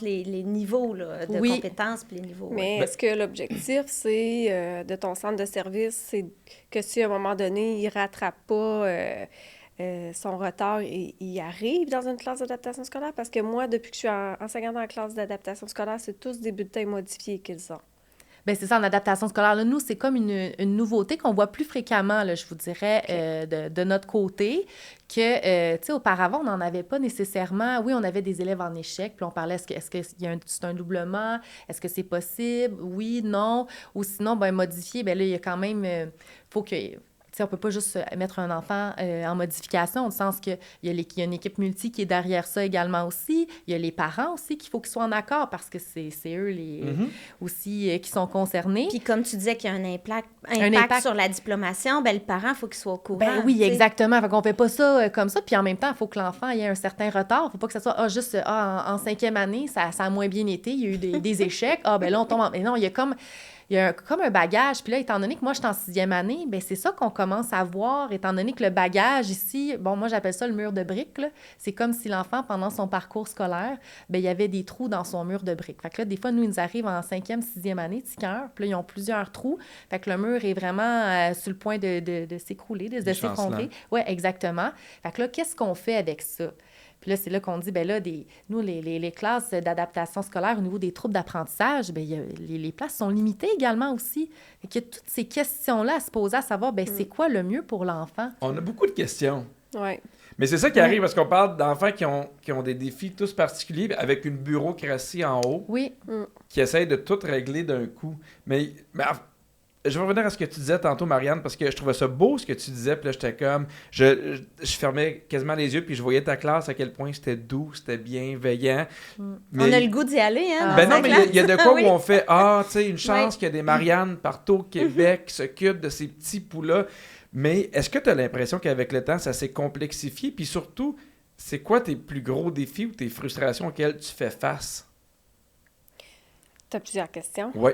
les niveaux là, de compétences puis les niveaux. Mais est-ce que l'objectif, c'est de ton centre de service, c'est que si à un moment donné, il ne rattrape pas son retard, il arrive dans une classe d'adaptation scolaire? Parce que moi, depuis que je suis enseignante dans la classe d'adaptation scolaire, c'est tous des bulletins modifiés qu'ils ont. Bien, c'est ça, en adaptation scolaire. Là, nous, c'est comme une nouveauté qu'on voit plus fréquemment, là, je vous dirais, de notre côté, que, tu sais, auparavant, on n'en avait pas nécessairement. Oui, on avait des élèves en échec, puis on parlait, est-ce que c'est un doublement? Est-ce que c'est possible? Oui, non. Ou sinon, bien, modifier, bien là, il y a quand même... faut que... on peut pas juste mettre un enfant en modification, au sens qu'il y a une équipe multi qui est derrière ça également aussi. Il y a les parents aussi qu'il faut qu'ils soient en accord parce que c'est eux aussi qui sont concernés. Puis comme tu disais qu'il y a un impact sur la diplomation, ben le parent, il faut qu'il soit au courant. Ben oui, exactement. Fait qu'on fait pas ça comme ça. Puis en même temps, il faut que l'enfant ait un certain retard. Il faut pas que ça soit en 5e année, ça a moins bien été, il y a eu des échecs. Ben là, on tombe en... Mais non, il y a comme un bagage. Puis là, étant donné que moi, je suis en 6e année, bien, c'est ça qu'on commence à voir, étant donné que le bagage ici, moi, j'appelle ça le mur de briques, là. C'est comme si l'enfant, pendant son parcours scolaire, bien, il y avait des trous dans son mur de briques. Fait que là, des fois, nous, ils nous arrivent en 5e, 6e année, petit cœur, puis là, ils ont plusieurs trous. Fait que le mur est vraiment sur le point de s'écrouler, de s'effondrer. Oui, exactement. Fait que là, qu'est-ce qu'on fait avec ça? Puis là, c'est là qu'on dit, bien là, nous, les classes d'adaptation scolaire au niveau des troubles d'apprentissage, bien, les places sont limitées également aussi. Fait qu'il y a toutes ces questions-là à se poser, à savoir, bien, c'est quoi le mieux pour l'enfant? On a beaucoup de questions. Oui. Mais c'est ça qui arrive, parce qu'on parle d'enfants qui ont des défis tous particuliers, avec une bureaucratie en haut, oui. Qui essaye de tout régler d'un coup. Mais je vais revenir à ce que tu disais tantôt, Marianne, parce que je trouvais ça beau, ce que tu disais, puis là, j'étais comme... Je fermais quasiment les yeux, puis je voyais ta classe, à quel point c'était doux, c'était bienveillant. Mais... On a le goût d'y aller, hein, Ben non, mais il y a de quoi où on fait, tu sais, une chance qu'il y a des Marianne partout au Québec qui s'occupent de ces petits poux-là. Mais est-ce que tu as l'impression qu'avec le temps, ça s'est complexifié? Puis surtout, c'est quoi tes plus gros défis ou tes frustrations auxquelles tu fais face? Tu as plusieurs questions. Oui.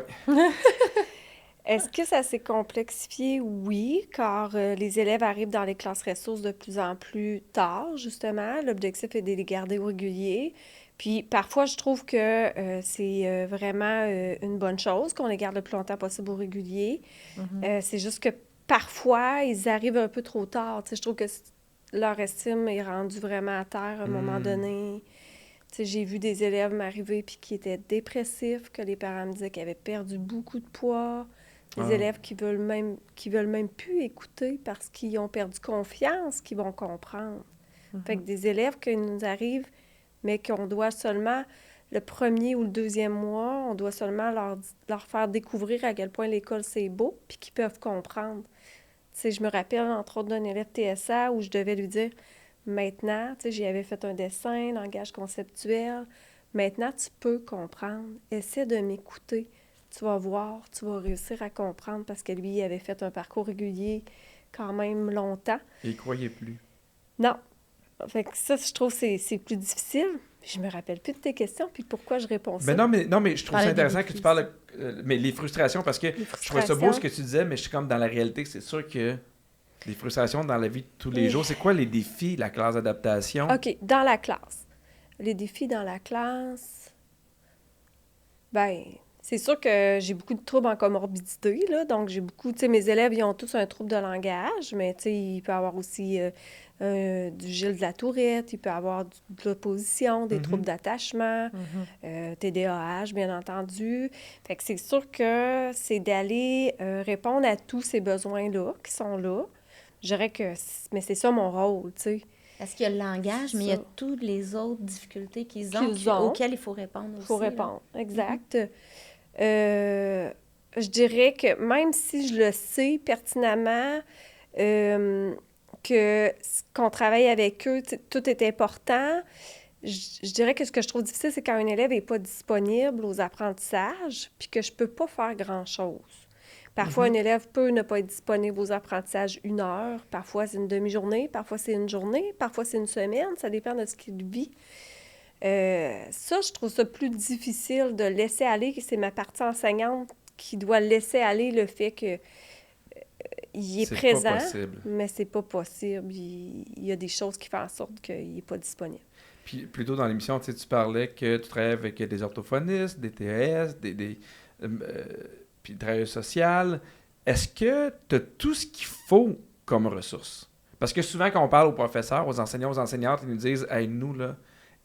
Est-ce que ça s'est complexifié? Oui, car les élèves arrivent dans les classes ressources de plus en plus tard, justement. L'objectif est de les garder réguliers. Puis parfois, je trouve que c'est vraiment une bonne chose qu'on les garde le plus longtemps possible au régulier. C'est juste que parfois, ils arrivent un peu trop tard. Je trouve que leur estime est rendue vraiment à terre à un moment donné. J'ai vu des élèves m'arriver puis qui étaient dépressifs, que les parents me disaient qu'ils avaient perdu beaucoup de poids. Des élèves qui veulent même plus écouter parce qu'ils ont perdu confiance, qu'ils vont comprendre. Fait que des élèves qui nous arrivent, mais qu'on doit seulement, le 1er ou le 2e mois, on doit seulement leur faire découvrir à quel point l'école, c'est beau, puis qu'ils peuvent comprendre. Je me rappelle, entre autres, d'un élève TSA où je devais lui dire, maintenant, j'y avais fait un dessin, langage conceptuel, maintenant, tu peux comprendre. Essaie de m'écouter. Tu vas voir, tu vas réussir à comprendre parce que lui, il avait fait un parcours régulier quand même longtemps. Et il croyait plus. Non. Fait que ça, je trouve que c'est plus difficile. Je me rappelle plus de tes questions, puis pourquoi je réponds ça. Mais non, mais je trouve ça intéressant que tu parles mais les frustrations, parce que je trouvais ça beau ce que tu disais, mais je suis comme dans la réalité, c'est sûr que les frustrations dans la vie de tous les jours, c'est quoi les défis de la classe d'adaptation? OK, dans la classe. Les défis dans la classe, ben... C'est sûr que j'ai beaucoup de troubles en comorbidité, là, donc j'ai beaucoup... Tu sais, mes élèves, ils ont tous un trouble de langage, mais tu sais, il peut y avoir aussi du Gilles de la Tourette, il peut y avoir de l'opposition, des troubles d'attachement, TDAH, bien entendu. Fait que c'est sûr que c'est d'aller répondre à tous ces besoins-là qui sont là. Je dirais que... Mais c'est ça mon rôle, tu sais. Parce qu'il y a le langage, mais il y a toutes les autres difficultés qu'ils ont, auxquelles il faut répondre aussi. Il faut répondre, exact. Je dirais que même si je le sais pertinemment qu'on travaille avec eux, tout est important, je dirais que ce que je trouve difficile, c'est quand un élève n'est pas disponible aux apprentissages puis que je ne peux pas faire grand-chose. Parfois, un élève peut ne pas être disponible aux apprentissages 1 heure, parfois c'est une demi-journée, parfois c'est une journée, parfois c'est une semaine, ça dépend de ce qu'il vit. Ça, je trouve ça plus difficile de laisser aller, que c'est ma partie enseignante qui doit laisser aller le fait que il est présent, pas possible. Mais c'est pas possible. Il y a des choses qui font en sorte qu'il n'est pas disponible. Puis plus tôt dans l'émission, tu parlais que tu travailles avec des orthophonistes, des TES, puis travailleur social. Est-ce que tu as tout ce qu'il faut comme ressources? Parce que souvent, quand on parle aux professeurs, aux enseignants, aux enseignantes, ils nous disent « Hey, nous, là,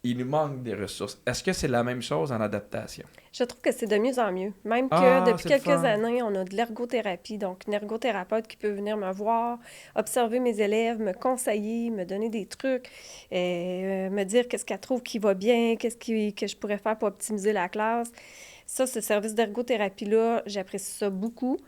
il nous manque des ressources. » Est-ce que c'est la même chose en adaptation? Je trouve que c'est de mieux en mieux. Même que depuis quelques années, on a de l'ergothérapie, donc une ergothérapeute qui peut venir me voir, observer mes élèves, me conseiller, me donner des trucs, me dire qu'est-ce qu'elle trouve qui va bien, que je pourrais faire pour optimiser la classe. Ça, ce service d'ergothérapie-là, j'apprécie ça beaucoup.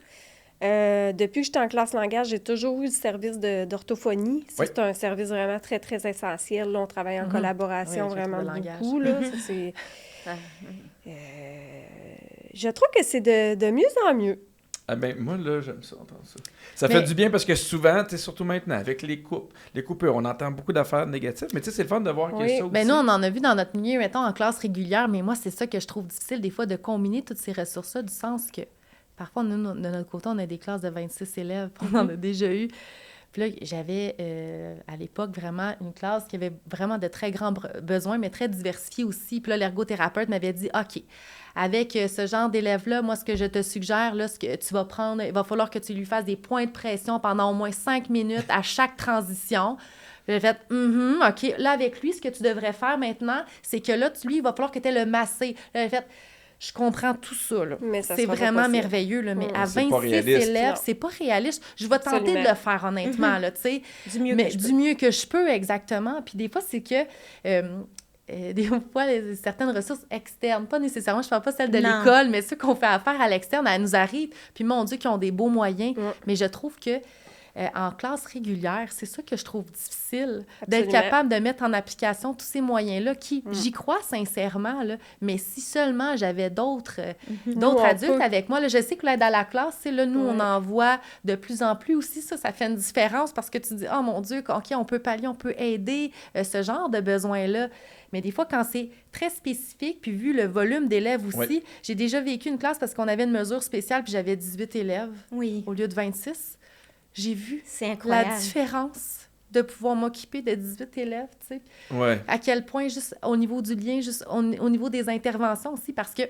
Depuis que j'étais en classe langage, j'ai toujours eu le service d'orthophonie. Ça, Oui. c'est un service vraiment très, très essentiel. Là, on travaille en collaboration Oui, avec le vraiment langage. beaucoup. Là. Ça, c'est... je trouve que c'est de mieux en mieux. Ah ben, moi, là, j'aime ça, entendre ça. Ça fait du bien parce que souvent, tu sais, surtout maintenant, avec les coupures, on entend beaucoup d'affaires négatives, mais tu sais, c'est le fun de voir qu'il y a ça aussi. Ben nous, on en a vu dans notre milieu, mettons, en classe régulière, mais moi, c'est ça que je trouve difficile, des fois, de combiner toutes ces ressources-là, du sens que, parfois, nous, de notre côté, on a des classes de 26 élèves, on en a déjà eu. Puis là, j'avais, à l'époque, vraiment une classe qui avait vraiment de très grands besoins, mais très diversifiés aussi. Puis là, l'ergothérapeute m'avait dit, OK, avec ce genre d'élève-là, moi, ce que je te suggère, là, ce que tu vas prendre, il va falloir que tu lui fasses des points de pression pendant au moins 5 minutes à chaque transition. J'ai fait, OK. Là, avec lui, ce que tu devrais faire maintenant, c'est que là, lui, il va falloir que tu aies le massé. Là, j'ai fait, je comprends tout ça, là. Mais ça c'est sera pas vraiment possible. merveilleux, là. Mais à C'est pas 26 réaliste. élèves, Non. c'est pas réaliste. Je vais tenter Absolument. de le faire, honnêtement, là, tu sais. Du mieux Mais que je peux. du mieux que je peux, exactement. Puis des fois, c'est que... des fois, certaines ressources externes, pas nécessairement, je ne parle pas celles de Non. l'école, mais ceux qu'on fait affaire à l'externe, elles nous arrivent. Puis mon Dieu, qui ont des beaux moyens. Mm. Mais je trouve que en classe régulière, c'est ça que je trouve difficile, Absolument. d'être capable de mettre en application tous ces moyens-là qui, j'y crois sincèrement, là, mais si seulement j'avais d'autres Nous, on adultes peut. avec moi, là, je sais que l'aide à la classe, c'est là, nous, on Ouais. en voit de plus en plus aussi, ça fait une différence parce que tu dis, oh mon Dieu, OK, on peut pallier, on peut aider ce genre de besoins-là. Mais des fois, quand c'est très spécifique, puis vu le volume d'élèves aussi, Oui. j'ai déjà vécu une classe parce qu'on avait une mesure spéciale, puis j'avais 18 élèves Oui, au lieu de 26. J'ai vu c'est la incroyable. différence de pouvoir m'occuper de 18 élèves, tu sais. Ouais. À quel point, juste au niveau du lien, juste au niveau des interventions aussi, parce que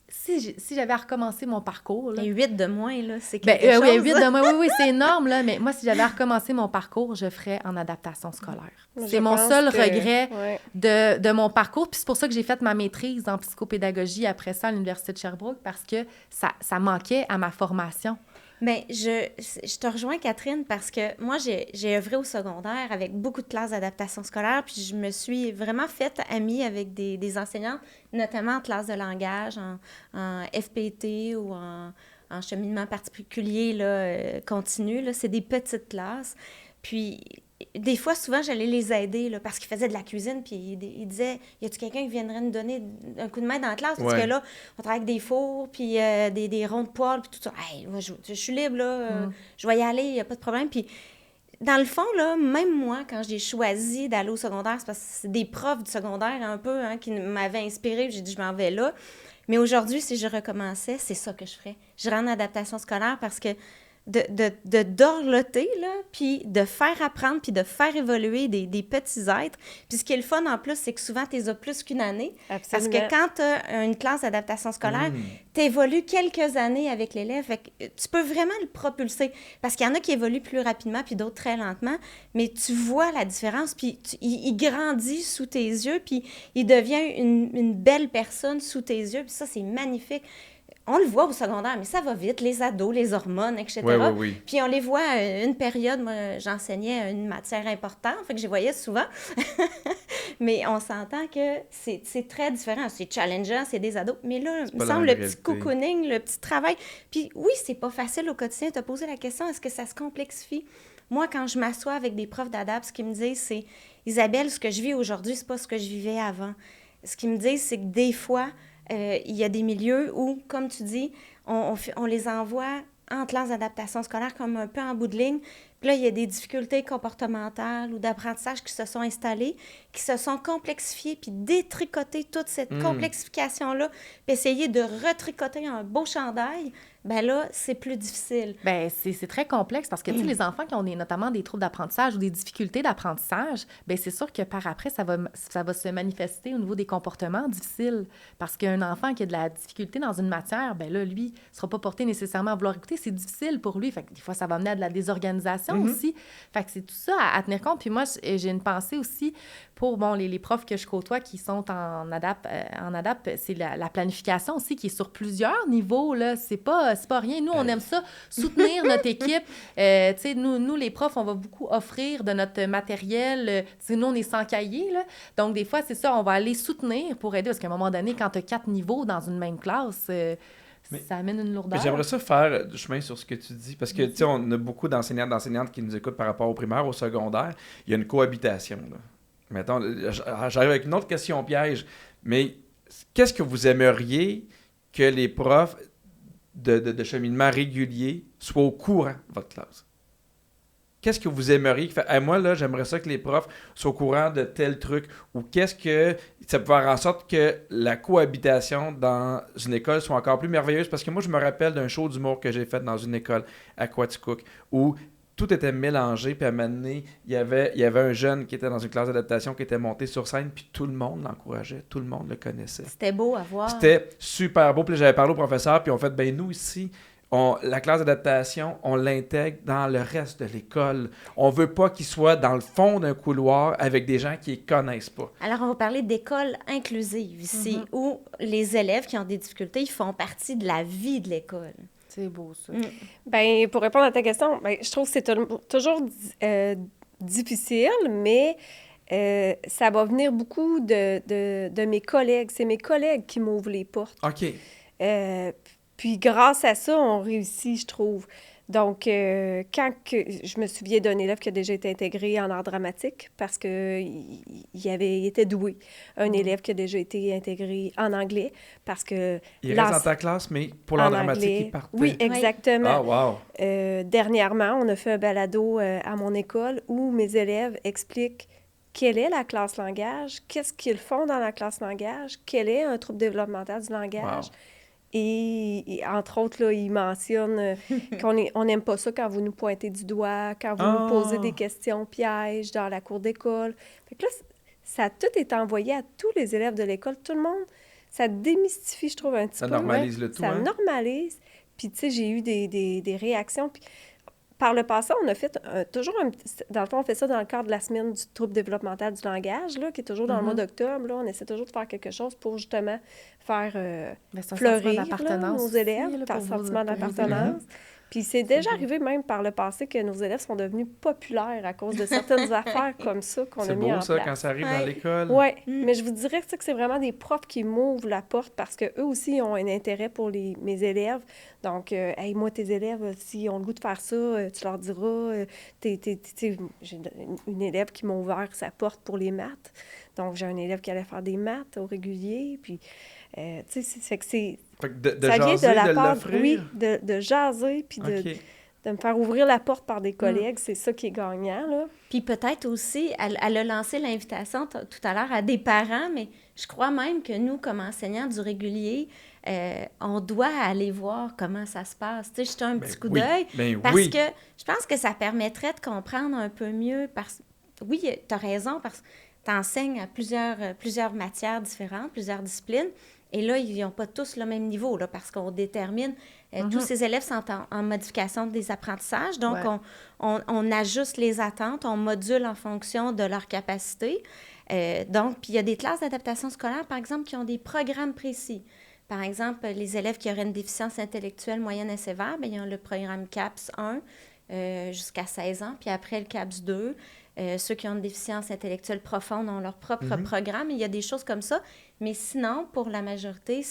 si j'avais à recommencer mon parcours, là, Et 8 de moins, là, c'est ben, quelque oui, chose. 8 de moi, oui, c'est énorme, là, mais moi, si j'avais à recommencer mon parcours, je ferais en adaptation scolaire. Je C'est mon pense seul que- regret Ouais. de mon parcours, puis c'est pour ça que j'ai fait ma maîtrise en psychopédagogie après ça à l'Université de Sherbrooke, parce que ça manquait à ma formation. Bien, je te rejoins, Catherine, parce que moi, j'ai œuvré au secondaire avec beaucoup de classes d'adaptation scolaire, puis je me suis vraiment faite amie avec des enseignantes, notamment en classe de langage, en FPT ou en cheminement particulier là, continu. Là. C'est des petites classes. Puis, des fois, souvent, j'allais les aider là, parce qu'ils faisaient de la cuisine, puis ils disaient, y a-tu quelqu'un qui viendrait nous donner un coup de main dans la classe? Parce Ouais. que là, on travaille avec des fours, puis des ronds de poêle, puis tout ça. Hey, moi, je suis libre, là, je vais y aller, il n'y a pas de problème. Puis, dans le fond, là, même moi, quand j'ai choisi d'aller au secondaire, c'est parce que c'est des profs du secondaire un peu hein, qui m'avaient inspirée, puis j'ai dit, je m'en vais là. Mais aujourd'hui, si je recommençais, c'est ça que je ferais. Je rentre en adaptation scolaire parce que de dorloter, là, puis de faire apprendre, puis de faire évoluer des petits êtres. Puis ce qui est le fun, en plus, c'est que souvent, tu les as plus qu'une année. Parce Absolument. que quand tu as une classe d'adaptation scolaire, tu évolues quelques années avec l'élève. Fait que tu peux vraiment le propulser. Parce qu'il y en a qui évoluent plus rapidement, puis d'autres très lentement. Mais tu vois la différence, puis il grandit sous tes yeux, puis il devient une belle personne sous tes yeux. Puis ça, c'est magnifique. On le voit au secondaire, mais ça va vite, les ados, les hormones, etc. Oui. Puis on les voit une période, moi, j'enseignais une matière importante, fait que je les voyais souvent. Mais on s'entend que c'est très différent. C'est challengeant, c'est des ados. Mais là, il me pas semble, la le petit réalité. cocooning, le petit travail. Puis oui, c'est pas facile au quotidien. Tu as posé la question, est-ce que ça se complexifie? Moi, quand je m'assois avec des profs d'adap, ce qu'ils me disent, c'est « Isabelle, ce que je vis aujourd'hui, c'est pas ce que je vivais avant. » Ce qu'ils me disent, c'est que des fois, il y a des milieux où, comme tu dis, on les envoie en classe d'adaptation scolaire comme un peu en bout de ligne. Puis là, il y a des difficultés comportementales ou d'apprentissage qui se sont installées, qui se sont complexifiées, puis détricoter toute cette complexification-là, puis essayer de retricoter un beau chandail, ben là, c'est plus difficile. Ben c'est très complexe parce que, tu sais, les enfants qui ont notamment des troubles d'apprentissage ou des difficultés d'apprentissage, ben c'est sûr que par après, ça va se manifester au niveau des comportements difficiles. Parce qu'un enfant qui a de la difficulté dans une matière, ben là, lui, ne sera pas porté nécessairement à vouloir écouter. C'est difficile pour lui. Fait que des fois, ça va amener à de la désorganisation aussi. Fait que c'est tout ça à tenir compte. Puis moi, j'ai une pensée aussi pour, bon, les profs que je côtoie qui sont en adap, c'est la planification aussi qui est sur plusieurs niveaux, là. C'est pas rien. Nous, on aime ça, soutenir notre équipe. Tu sais, nous, les profs, on va beaucoup offrir de notre matériel. Tu sais, nous, on est sans cahier, là. Donc, des fois, c'est ça, on va aller soutenir pour aider. Parce qu'à un moment donné, quand tu as 4 niveaux dans une même classe, ça amène une lourdeur. Mais j'aimerais ça faire du chemin sur ce que tu dis, parce que, tu sais, on a beaucoup d'enseignantes qui nous écoutent par rapport au primaire, au secondaire. Il y a une cohabitation, là. Mettons, j'arrive avec une autre question piège, mais qu'est-ce que vous aimeriez que les profs de cheminement régulier soient au courant de votre classe? Qu'est-ce que vous aimeriez? Moi, là, j'aimerais ça que les profs soient au courant de tel truc. Ou qu'est-ce que ça peut faire en sorte que la cohabitation dans une école soit encore plus merveilleuse? Parce que moi, je me rappelle d'un show d'humour que j'ai fait dans une école à Quaticook où tout était mélangé. Puis à un moment donné, il y avait un jeune qui était dans une classe d'adaptation qui était monté sur scène. Puis tout le monde l'encourageait. Tout le monde le connaissait. C'était beau à voir. C'était super beau. Puis j'avais parlé au professeur. Puis on fait, nous ici... la classe d'adaptation, on l'intègre dans le reste de l'école. On veut pas qu'il soit dans le fond d'un couloir avec des gens qui ne connaissent pas. Alors, on va parler d'école inclusive ici, où les élèves qui ont des difficultés, ils font partie de la vie de l'école. C'est beau, ça. Bien, pour répondre à ta question, je trouve que c'est toujours difficile, mais ça va venir beaucoup de mes collègues. C'est mes collègues qui m'ouvrent les portes. OK. Puis grâce à ça, on réussit, je trouve. Donc, je me souviens d'un élève qui a déjà été intégré en art dramatique parce qu'il était doué. Un élève qui a déjà été intégré en anglais parce que... Il reste dans ta classe, mais pour l'art dramatique, il partait. Oui, exactement. Ah, wow! Dernièrement, on a fait un balado à mon école où mes élèves expliquent quelle est la classe langage, qu'est-ce qu'ils font dans la classe langage, quel est un trouble développemental du langage. Wow. Et entre autres, là, il mentionne qu'on n'aime pas ça quand vous nous pointez du doigt, quand vous nous posez des questions pièges dans la cour d'école. Fait que là, ça a tout été envoyé à tous les élèves de l'école. Tout le monde, ça démystifie, je trouve, un petit peu. Ça normalise le tout, Ça normalise. Puis, tu sais, j'ai eu des réactions. Puis, par le passé, on a fait dans le fond, on fait ça dans le cadre de la semaine du trouble développemental du langage, là, qui est toujours dans le mois d'octobre. Là, on essaie toujours de faire quelque chose pour justement faire fleurir nos élèves, un sentiment d'appartenance. Puis c'est déjà arrivé même par le passé que nos élèves sont devenus populaires à cause de certaines affaires comme ça qu'on a mis en place. C'est beau ça, quand ça arrive dans l'école. Oui, mais je vous dirais que c'est vraiment des profs qui m'ouvrent la porte parce qu'eux aussi ont un intérêt pour mes élèves. Donc, hey, moi, tes élèves, si ont le goût de faire ça, tu leur diras. J'ai une élève qui m'a ouvert sa porte pour les maths. Donc, j'ai un élève qui allait faire des maths au régulier. Puis, tu sais, c'est que c'est... ça vient de la part, oui, de jaser, puis de me faire ouvrir la porte par des collègues, c'est ça qui est gagnant, là. Puis peut-être aussi, elle a lancé l'invitation tout à l'heure à des parents, mais je crois même que nous, comme enseignants du régulier, on doit aller voir comment ça se passe. Tu sais, jeter un petit coup d'œil, parce que je pense que ça permettrait de comprendre un peu mieux. Oui, tu as raison, parce que tu enseignes à plusieurs matières différentes, plusieurs disciplines. Et là, ils n'ont pas tous le même niveau, là, parce qu'on détermine... tous ces élèves sont en modification des apprentissages, donc on ajuste les attentes, on module en fonction de leur capacité. Donc, puis il y a des classes d'adaptation scolaire, par exemple, qui ont des programmes précis. Par exemple, les élèves qui auraient une déficience intellectuelle moyenne et sévère, bien, ils ont le programme CAPS 1 jusqu'à 16 ans, puis après le CAPS 2. Ceux qui ont une déficience intellectuelle profonde ont leur propre programme. Il y a des choses comme ça. Mais sinon, pour la majorité,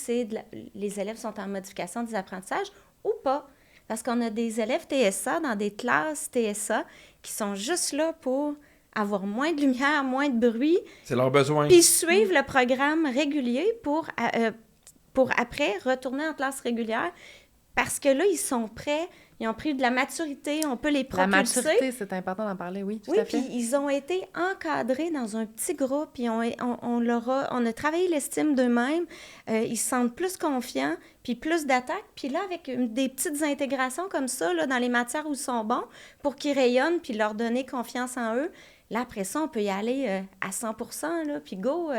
les élèves sont en modification des apprentissages ou pas. Parce qu'on a des élèves TSA dans des classes TSA qui sont juste là pour avoir moins de lumière, moins de bruit. C'est leur besoin. Puis suivre le programme régulier pour après retourner en classe régulière. Parce que là, ils sont prêts, ils ont pris de la maturité, on peut les propulser. La maturité, c'est important d'en parler, oui, tout à fait. Oui, puis ils ont été encadrés dans un petit groupe, puis on a travaillé l'estime d'eux-mêmes, ils se sentent plus confiants, puis plus d'attaque, puis là, avec des petites intégrations comme ça, là, dans les matières où ils sont bons, pour qu'ils rayonnent, puis leur donner confiance en eux. Là, après ça, on peut y aller à 100%, là, puis go.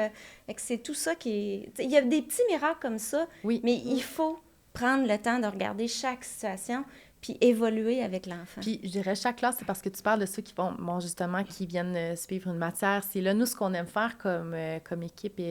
C'est tout ça qui est... Il y a des petits miracles comme ça, mais il faut prendre le temps de regarder chaque situation puis évoluer avec l'enfant. Puis, je dirais, chaque classe, c'est parce que tu parles de ceux qui vont, justement, qui viennent suivre une matière. C'est là, nous, ce qu'on aime faire comme équipe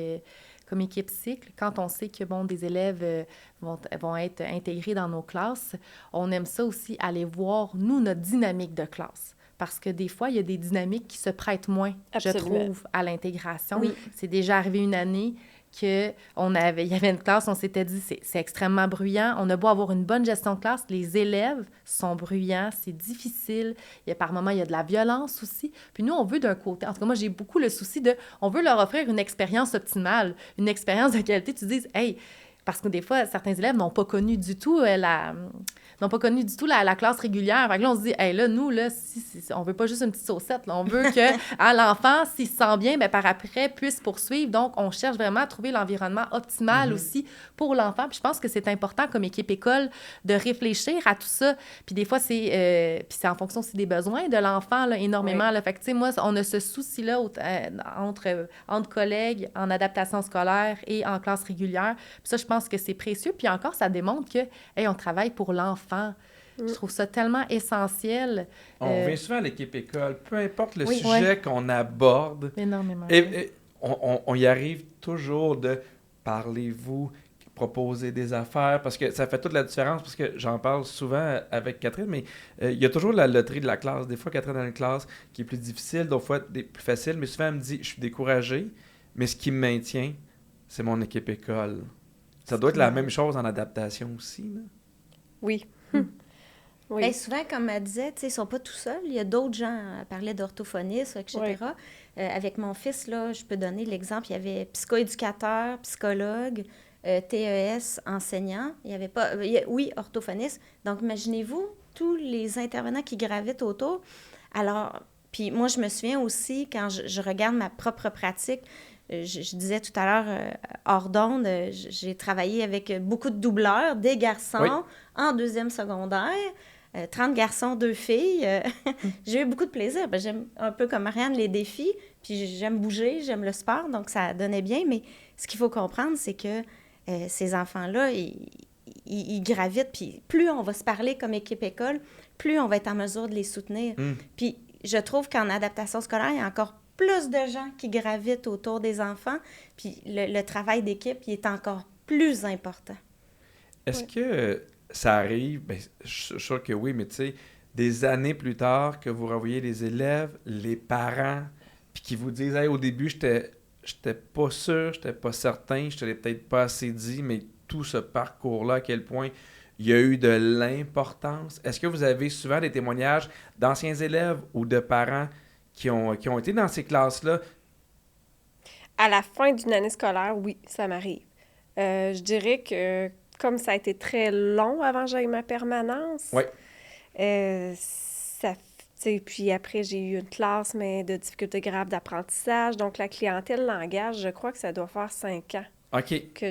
cycle, quand on sait que, des élèves vont être intégrés dans nos classes, on aime ça aussi, aller voir, nous, notre dynamique de classe. Parce que des fois, il y a des dynamiques qui se prêtent moins, je trouve, à l'intégration. Oui. C'est déjà arrivé une année il y avait une classe, on s'était dit, c'est extrêmement bruyant. On a beau avoir une bonne gestion de classe, les élèves sont bruyants, c'est difficile. Par moments, il y a de la violence aussi. Puis nous, on veut d'un côté, en tout cas, moi, j'ai beaucoup le souci on veut leur offrir une expérience optimale, une expérience de qualité. Tu dis, hey, parce que des fois, certains élèves n'ont pas connu du tout la classe régulière. Fait que là, on se dit, hey, là, nous, là, on veut pas juste une petite saucette. Là. On veut que l'enfant, s'il se sent bien, par après, puisse poursuivre. Donc, on cherche vraiment à trouver l'environnement optimal aussi pour l'enfant. Puis je pense que c'est important, comme équipe école, de réfléchir à tout ça. Puis des fois, c'est en fonction aussi des besoins de l'enfant, là, énormément. Là. Fait que, tu sais, moi, on a ce souci-là entre collègues en adaptation scolaire et en classe régulière. Puis ça, je pense que c'est précieux. Puis encore, ça démontre que, hey, on travaille pour l'enfant. Je trouve ça tellement essentiel. On revient souvent à l'équipe école, peu importe le sujet qu'on aborde. Énormément. Et on y arrive toujours de parlez-vous, proposer des affaires, parce que ça fait toute la différence, parce que j'en parle souvent avec Catherine, mais il y a toujours la loterie de la classe. Des fois, Catherine a une classe qui est plus difficile, d'autres fois plus facile, mais souvent, elle me dit, je suis découragée, mais ce qui me maintient, c'est mon équipe école. Ça doit être la même chose en adaptation aussi, là. Oui. Oui. Bien, souvent, comme elle disait, ils ne sont pas tout seuls. Il y a d'autres gens, elle parlait d'orthophonistes, etc. Oui. Avec mon fils, là, je peux donner l'exemple, il y avait psychoéducateur, psychologue, TES, enseignant. Il y avait pas... oui, orthophoniste. Donc, imaginez-vous tous les intervenants qui gravitent autour. Alors, puis moi, je me souviens aussi, quand je regarde ma propre pratique, je disais tout à l'heure, hors d'onde, j'ai travaillé avec beaucoup de doubleurs, des garçons en deuxième secondaire, 30 garçons, 2 filles. J'ai eu beaucoup de plaisir. J'aime un peu comme Marianne les défis, puis j'aime bouger, j'aime le sport, donc ça donnait bien. Mais ce qu'il faut comprendre, c'est que ces enfants-là, ils gravitent, puis plus on va se parler comme équipe école, plus on va être en mesure de les soutenir. Puis je trouve qu'en adaptation scolaire, il y a encore plus de gens qui gravitent autour des enfants, puis le travail d'équipe, il est encore plus important. Est-ce que ça arrive, bien, je suis sûr que oui, mais tu sais, des années plus tard, que vous revoyez les élèves, les parents, puis qui vous disent, hey, au début, j'étais pas sûr, j'étais pas certain, je te l'ai peut-être pas assez dit, mais tout ce parcours-là, à quel point il y a eu de l'importance. Est-ce que vous avez souvent des témoignages d'anciens élèves ou de parents qui ont été dans ces classes-là? À la fin d'une année scolaire, oui, ça m'arrive. Je dirais que comme ça a été très long avant que j'aille ma permanence, puis après, j'ai eu une classe, mais de difficultés graves d'apprentissage. Donc, la clientèle langage, je crois que ça doit faire 5 ans que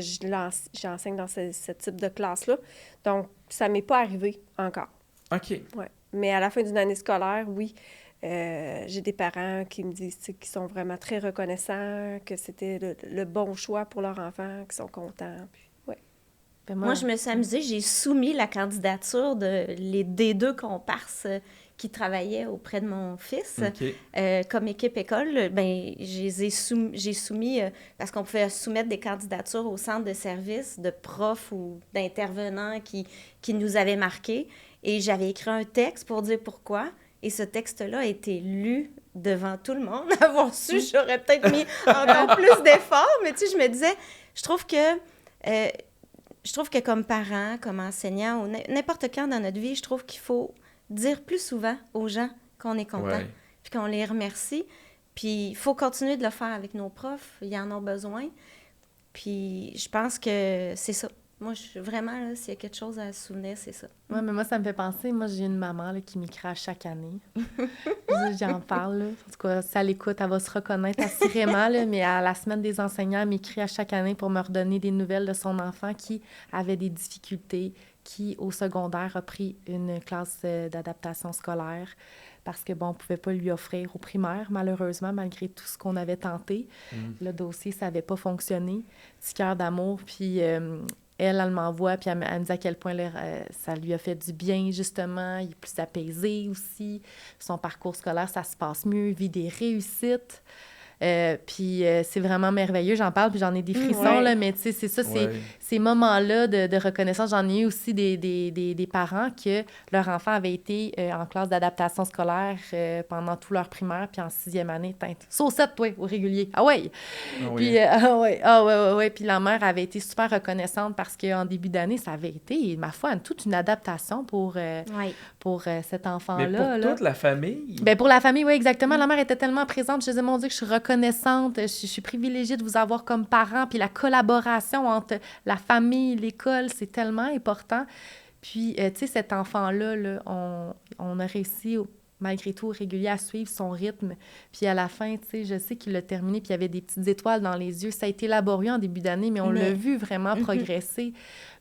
j'enseigne dans ce type de classe-là. Donc, ça ne m'est pas arrivé encore. OK. Ouais. Mais à la fin d'une année scolaire, oui, j'ai des parents qui me disent qu'ils sont vraiment très reconnaissants, que c'était le bon choix pour leur enfant, qu'ils sont contents. Puis, moi, je me suis amusée, j'ai soumis la candidature des 2 comparses qui travaillaient auprès de mon fils. Comme équipe école, j'ai soumis, parce qu'on pouvait soumettre des candidatures au centre de service de profs ou d'intervenants qui nous avaient marqués. Et j'avais écrit un texte pour dire pourquoi. Et ce texte-là a été lu devant tout le monde. Avoir su, j'aurais peut-être mis encore plus d'efforts. Mais tu sais, je me disais, je trouve que comme parents, comme enseignants, ou n'importe quand dans notre vie, je trouve qu'il faut dire plus souvent aux gens qu'on est content, puis qu'on les remercie. Puis il faut continuer de le faire avec nos profs, ils en ont besoin. Puis je pense que c'est ça. Moi, vraiment, là, s'il y a quelque chose à se souvenir, c'est ça. Oui, mais moi, ça me fait penser, moi, j'ai une maman là, qui m'écrit à chaque année. J'en parle, là. En tout cas, si elle écoute, elle va se reconnaître assurément, là, mais à la semaine des enseignants, elle m'écrit à chaque année pour me redonner des nouvelles de son enfant qui avait des difficultés, qui, au secondaire, a pris une classe d'adaptation scolaire parce que, bon, on ne pouvait pas lui offrir au primaire, malheureusement, malgré tout ce qu'on avait tenté. Le dossier, ça n'avait pas fonctionné. Petit cœur d'amour, puis... Elle m'envoie, puis elle me dit à quel point ça lui a fait du bien, justement. Il est plus apaisé aussi. Son parcours scolaire, ça se passe mieux. Il vit des réussites. Puis c'est vraiment merveilleux. J'en parle, puis j'en ai des frissons, là, mais tu sais, c'est ça. ces moments-là de reconnaissance, j'en ai eu aussi des parents que leur enfant avait été en classe d'adaptation scolaire pendant tout leur primaire, puis en 6e année, saucette, toi, au régulier. Ah ouais! Puis, puis la mère avait été super reconnaissante parce qu'en début d'année, ça avait été, ma foi, toute une adaptation pour cet enfant-là. Mais pour toute la famille? Bien, pour la famille, oui, exactement. La mère était tellement présente. Je disais, mon Dieu, que je suis reconnaissante. Je suis privilégiée de vous avoir comme parent. Puis la collaboration entre la famille, l'école, c'est tellement important. Puis, tu sais, cet enfant-là, là, on a réussi, malgré tout, au régulier, à suivre son rythme. Puis à la fin, tu sais, je sais qu'il l'a terminé, puis il y avait des petites étoiles dans les yeux. Ça a été laborieux en début d'année, mais on l'a vu vraiment progresser.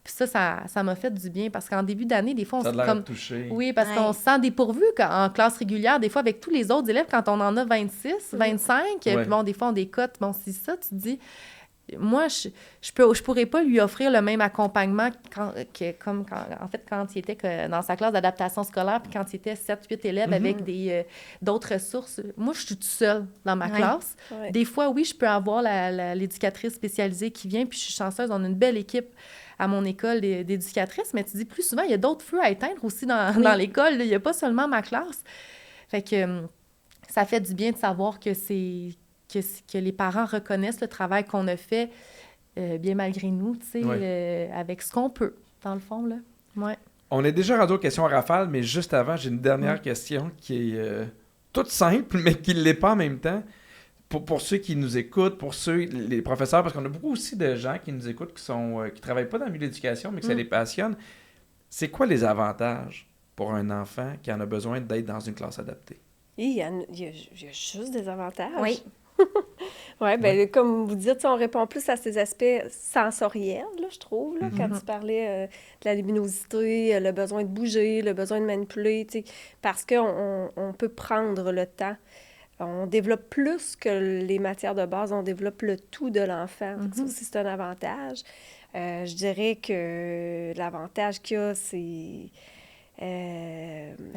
Puis ça m'a fait du bien, parce qu'en début d'année, des fois, on se comme touché. Oui, parce qu'on se sent dépourvu en classe régulière, des fois, avec tous les autres élèves, quand on en a 26, 25, puis bon, des fois, on décote. Bon, c'est ça, tu te dis... Moi, je pourrais pas lui offrir le même accompagnement quand il était dans sa classe d'adaptation scolaire, puis quand il était 7-8 élèves avec d'autres ressources. Moi, je suis toute seule dans ma classe. Ouais. Des fois, oui, je peux avoir l'éducatrice spécialisée qui vient, puis je suis chanceuse, on a une belle équipe à mon école d'éducatrices, mais tu dis, plus souvent, il y a d'autres feux à éteindre aussi dans l'école. Il n'y a pas seulement ma classe. Fait que ça fait du bien de savoir que que les parents reconnaissent le travail qu'on a fait, bien malgré nous, tu sais, avec ce qu'on peut, dans le fond, là. Ouais. On est déjà rendu aux questions à rafale, mais juste avant, j'ai une dernière question qui est toute simple, mais qui ne l'est pas en même temps. Pour ceux qui nous écoutent, pour les professeurs, parce qu'on a beaucoup aussi de gens qui nous écoutent qui ne travaillent pas dans le milieu de l'éducation, mais que ça les passionne. C'est quoi les avantages pour un enfant qui en a besoin d'être dans une classe adaptée? Il y a juste des avantages. Oui. Oui, bien, comme vous dites, on répond plus à ces aspects sensoriels, là, je trouve, là, quand tu parlais de la luminosité, le besoin de bouger, le besoin de manipuler, tu sais, parce qu'on peut prendre le temps. On développe plus que les matières de base, on développe le tout de l'enfant. Ça aussi, c'est un avantage. Je dirais que l'avantage qu'il y a, c'est...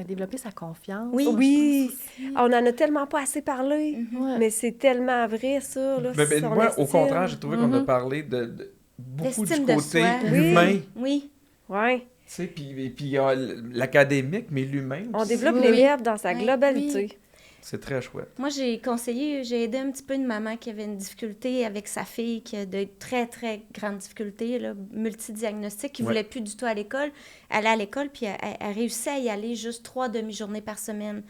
développer sa confiance. Oui. On en a tellement pas assez parlé, mais c'est tellement vrai, ça. Là, mais moi, au contraire, j'ai trouvé qu'on a parlé de beaucoup du côté humain. Oui. Oui. Tu sais, puis l'académique, mais l'humain aussi. On développe l'élève dans sa globalité. Oui. C'est très chouette. Moi, j'ai aidé un petit peu une maman qui avait une difficulté avec sa fille, qui a de très, très grandes difficultés, là, multidiagnostiques, qui ne voulait plus du tout à l'école. Elle allait à l'école, puis elle réussit à y aller juste 3 demi-journées par semaine.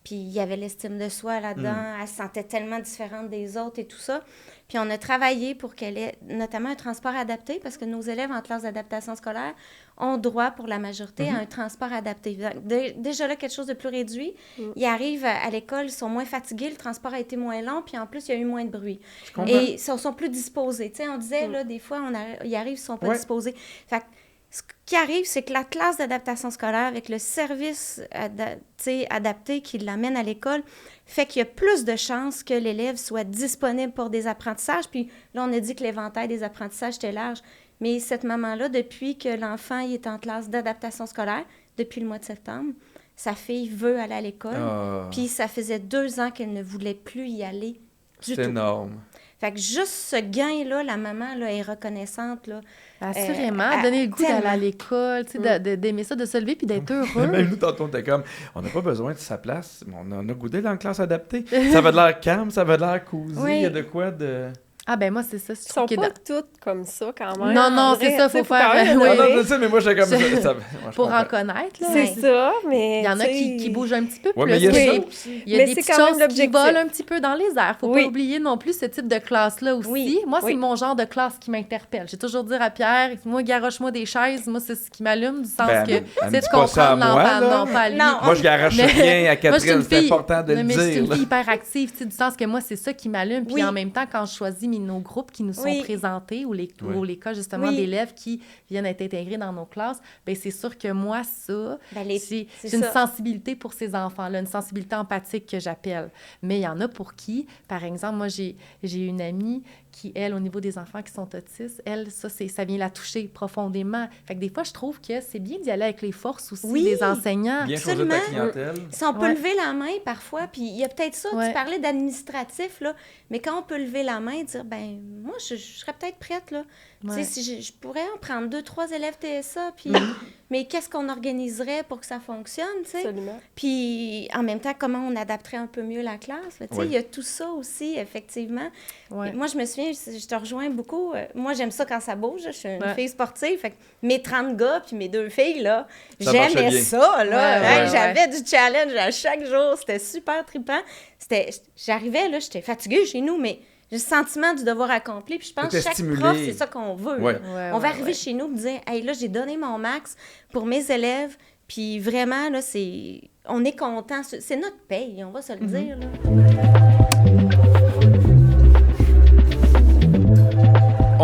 Puis il y avait l'estime de soi là-dedans. Elle se sentait tellement différente des autres et tout ça. Puis on a travaillé pour qu'elle ait notamment un transport adapté, parce que nos élèves en classe d'adaptation scolaire ont droit, pour la majorité, à un transport adapté. Déjà là, quelque chose de plus réduit. Ils arrivent à l'école, ils sont moins fatigués, le transport a été moins long, puis en plus, il y a eu moins de bruit. Et ils sont plus disposés. Tu sais, on disait, là, des fois, ils arrivent, ils sont pas disposés. Fait que ce qui arrive, c'est que la classe d'adaptation scolaire, avec le service adapté qui l'amène à l'école, fait qu'il y a plus de chances que l'élève soit disponible pour des apprentissages. Puis là, on a dit que l'éventail des apprentissages était large. Mais cette maman-là, depuis que l'enfant est en classe d'adaptation scolaire, depuis le mois de septembre, sa fille veut aller à l'école. Puis ça faisait 2 ans qu'elle ne voulait plus y aller du tout. C'est énorme. Fait que juste ce gain-là, la maman là, est reconnaissante. Là, assurément, donner le goût d'aller à l'école, d'aimer ça, de se lever puis d'être heureux. Même nous, tantôt, on était comme, on n'a pas besoin de sa place, mais on en a goûté dans la classe adaptée. Ça va de l'air calme, ça va de l'air cosy, il y a de quoi de... Ah ben moi, c'est ça. Ils sont pas toutes comme ça, quand même. Non, c'est ça, faut faire... Non, je sais, mais moi, j'ai comme ça. Pour en connaître, là. C'est ça, mais... Il y en a qui bougent un petit peu plus. Mais il y a ça aussi. Il y a des petites choses qui volent un petit peu dans les airs. Faut pas oublier non plus ce type de classe-là aussi. Moi, c'est mon genre de classe qui m'interpelle. J'ai toujours dit à Pierre, moi, garoche-moi des chaises. Moi, c'est ce qui m'allume, du sens que c'est de comprendre l'enfant. Non, pas à lui. Moi, je garoche rien à Catherine, c'est important de le dire. Mais je suis une fille hyper active, du sens que moi, c'est ça qui m'allume. Puis en même temps, quand je choisis nos groupes qui nous sont présentés ou les cas justement d'élèves qui viennent être intégrés dans nos classes, bien c'est sûr que moi, ça, c'est une sensibilité pour ces enfants-là, une sensibilité empathique que j'appelle. Mais il y en a pour qui, par exemple, moi, j'ai une amie qui, elle, au niveau des enfants qui sont autistes, elle, ça vient la toucher profondément. Fait que des fois, je trouve que c'est bien d'y aller avec les forces aussi des enseignants. Bien choisir ta clientèle. Si on peut lever la main parfois, puis il y a peut-être ça, tu parlais d'administratif, là, mais quand on peut lever la main et dire, dire, ben moi, je serais peut-être prête, là. Ouais. Tu sais, si je pourrais en prendre 2-3 élèves TSA, puis... Mais qu'est-ce qu'on organiserait pour que ça fonctionne, tu sais? Absolument. Puis, en même temps, comment on adapterait un peu mieux la classe? Tu sais, il y a tout ça aussi, effectivement. Ouais. Moi, je me souviens, je te rejoins beaucoup. Moi, j'aime ça quand ça bouge. Je suis une Ouais. fille sportive. Fait que mes 30 gars puis mes 2 filles, là, Ça marchait j'aimais bien. ça, là. Ouais, Hey, ouais, j'avais du challenge à chaque jour. C'était super trippant. J'arrivais, là, j'étais fatiguée chez nous, mais j'ai le sentiment du devoir accompli. Puis je pense que T'étais chaque stimulée. prof, c'est ça qu'on veut. Ouais. là. Ouais, On va ouais, arriver ouais. chez nous et dire, hey, là, j'ai donné mon max pour mes élèves. Puis vraiment, là, on est content. C'est notre paye, on va se le dire, là.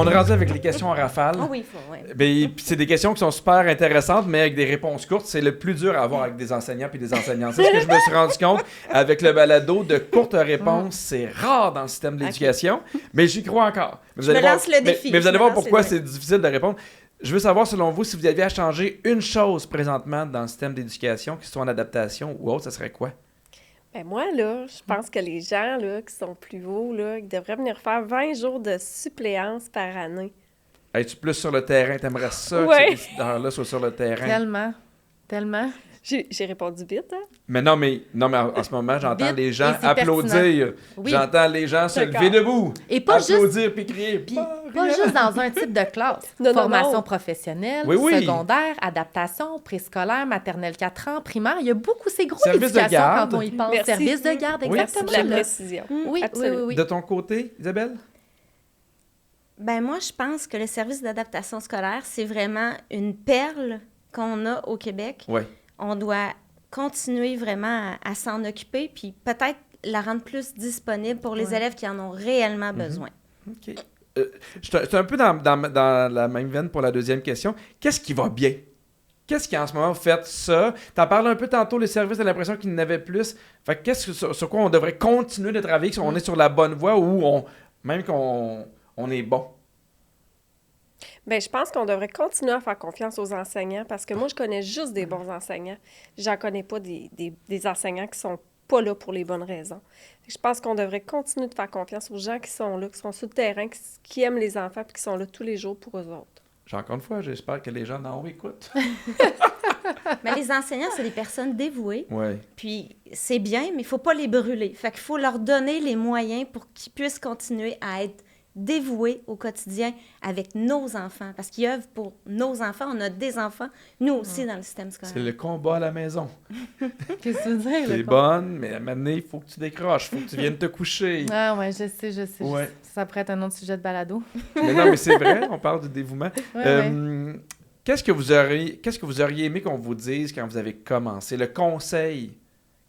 On est rendu avec les questions en rafale. Ah oui, il faut, ouais. Ben, puis c'est des questions qui sont super intéressantes, mais avec des réponses courtes. C'est le plus dur à avoir avec des enseignants et des enseignantes. C'est ce que je me suis rendu compte avec le balado de courtes réponses. C'est rare dans le système de l'éducation, mais j'y crois encore. Mais Je me lance le défi. Mais vous Je allez me voir lance pourquoi le c'est difficile de répondre. Je veux savoir, selon vous, si vous aviez à changer une chose présentement dans le système d'éducation, que ce soit en adaptation ou autre, ça serait quoi? Ben moi, là, je pense que les gens là, qui sont plus hauts, là, ils devraient venir faire 20 jours de suppléance par année. Es-tu plus sur le terrain? T'aimerais ça Ouais. que ces décideurs-là soient sur le terrain? Tellement. Tellement. J'ai répondu vite, hein? Mais non, mais en ce moment, j'entends Vite, les gens et c'est applaudir. Oui. J'entends les gens se D'accord. lever debout, Et pas juste, applaudir puis crier. puis Pas pas rien. juste dans un type de classe. Non, non, Formation non. professionnelle, Oui, oui. secondaire, adaptation, préscolaire, maternelle 4 ans, primaire. Il y a beaucoup, c'est gros Service de l'éducation garde. quand on y pense. Merci. Service de garde, Oui, exactement. De la là. précision. Oui, oui, Absolument. oui. De ton côté, Isabelle? Ben moi, je pense que le service d'adaptation scolaire, c'est vraiment une perle qu'on a au Québec. Oui. On doit continuer vraiment à s'en occuper, puis peut-être la rendre plus disponible pour les Ouais. élèves qui en ont réellement besoin. OK. Je suis un peu dans la même veine pour la deuxième question. Qu'est-ce qui va bien? Qu'est-ce qui, en ce moment, fait ça? T'en parles un peu tantôt, les services, t'as l'impression qu'il y en avait plus. Fait que sur quoi on devrait continuer de travailler, si on est sur la bonne voie ou même qu'on est bon? Bien, je pense qu'on devrait continuer à faire confiance aux enseignants parce que moi, je connais juste des bons enseignants. J'en connais pas des enseignants qui sont pas là pour les bonnes raisons. Je pense qu'on devrait continuer de faire confiance aux gens qui sont là, qui sont sur le terrain, qui aiment les enfants et qui sont là tous les jours pour eux autres. Encore une fois, j'espère que les gens d'en haut écoutent. Mais les enseignants, c'est des personnes dévouées, Oui. puis c'est bien, mais il faut pas les brûler. Fait qu'il faut leur donner les moyens pour qu'ils puissent continuer à être dévoués au quotidien avec nos enfants, parce qu'ils œuvrent pour nos enfants. On a des enfants, nous aussi, dans le système scolaire. C'est le combat à la maison. Qu'est-ce que tu veux dire? T'es le bonne, mais à un moment donné, il faut que tu décroches, il faut que tu viennes te coucher. Ah ouais, je sais. Ouais. Ça pourrait être un autre sujet de balado. Mais non, mais c'est vrai, on parle du dévouement. Ouais, Qu'est-ce que vous auriez aimé qu'on vous dise quand vous avez commencé? Le conseil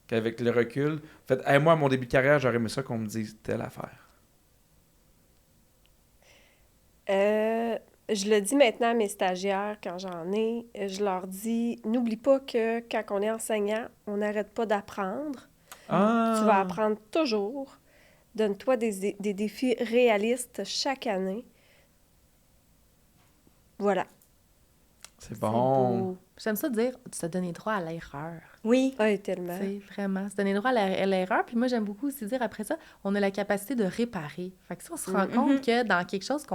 qu'avec le recul, vous faites, hey, moi, à mon début de carrière, j'aurais aimé ça qu'on me dise telle affaire. Je le dis maintenant à mes stagiaires quand j'en ai. Je leur dis, n'oublie pas que quand on est enseignant, on n'arrête pas d'apprendre. Ah! Tu vas apprendre toujours. Donne-toi des défis réalistes chaque année. Voilà. C'est C'est bon. beau. J'aime ça dire, tu t'as donné droit à l'erreur. Oui. Oui, tellement. C'est vraiment, se donner droit à l'erreur. Puis moi, j'aime beaucoup aussi dire après ça, on a la capacité de réparer. Fait que si on se rend compte que dans quelque chose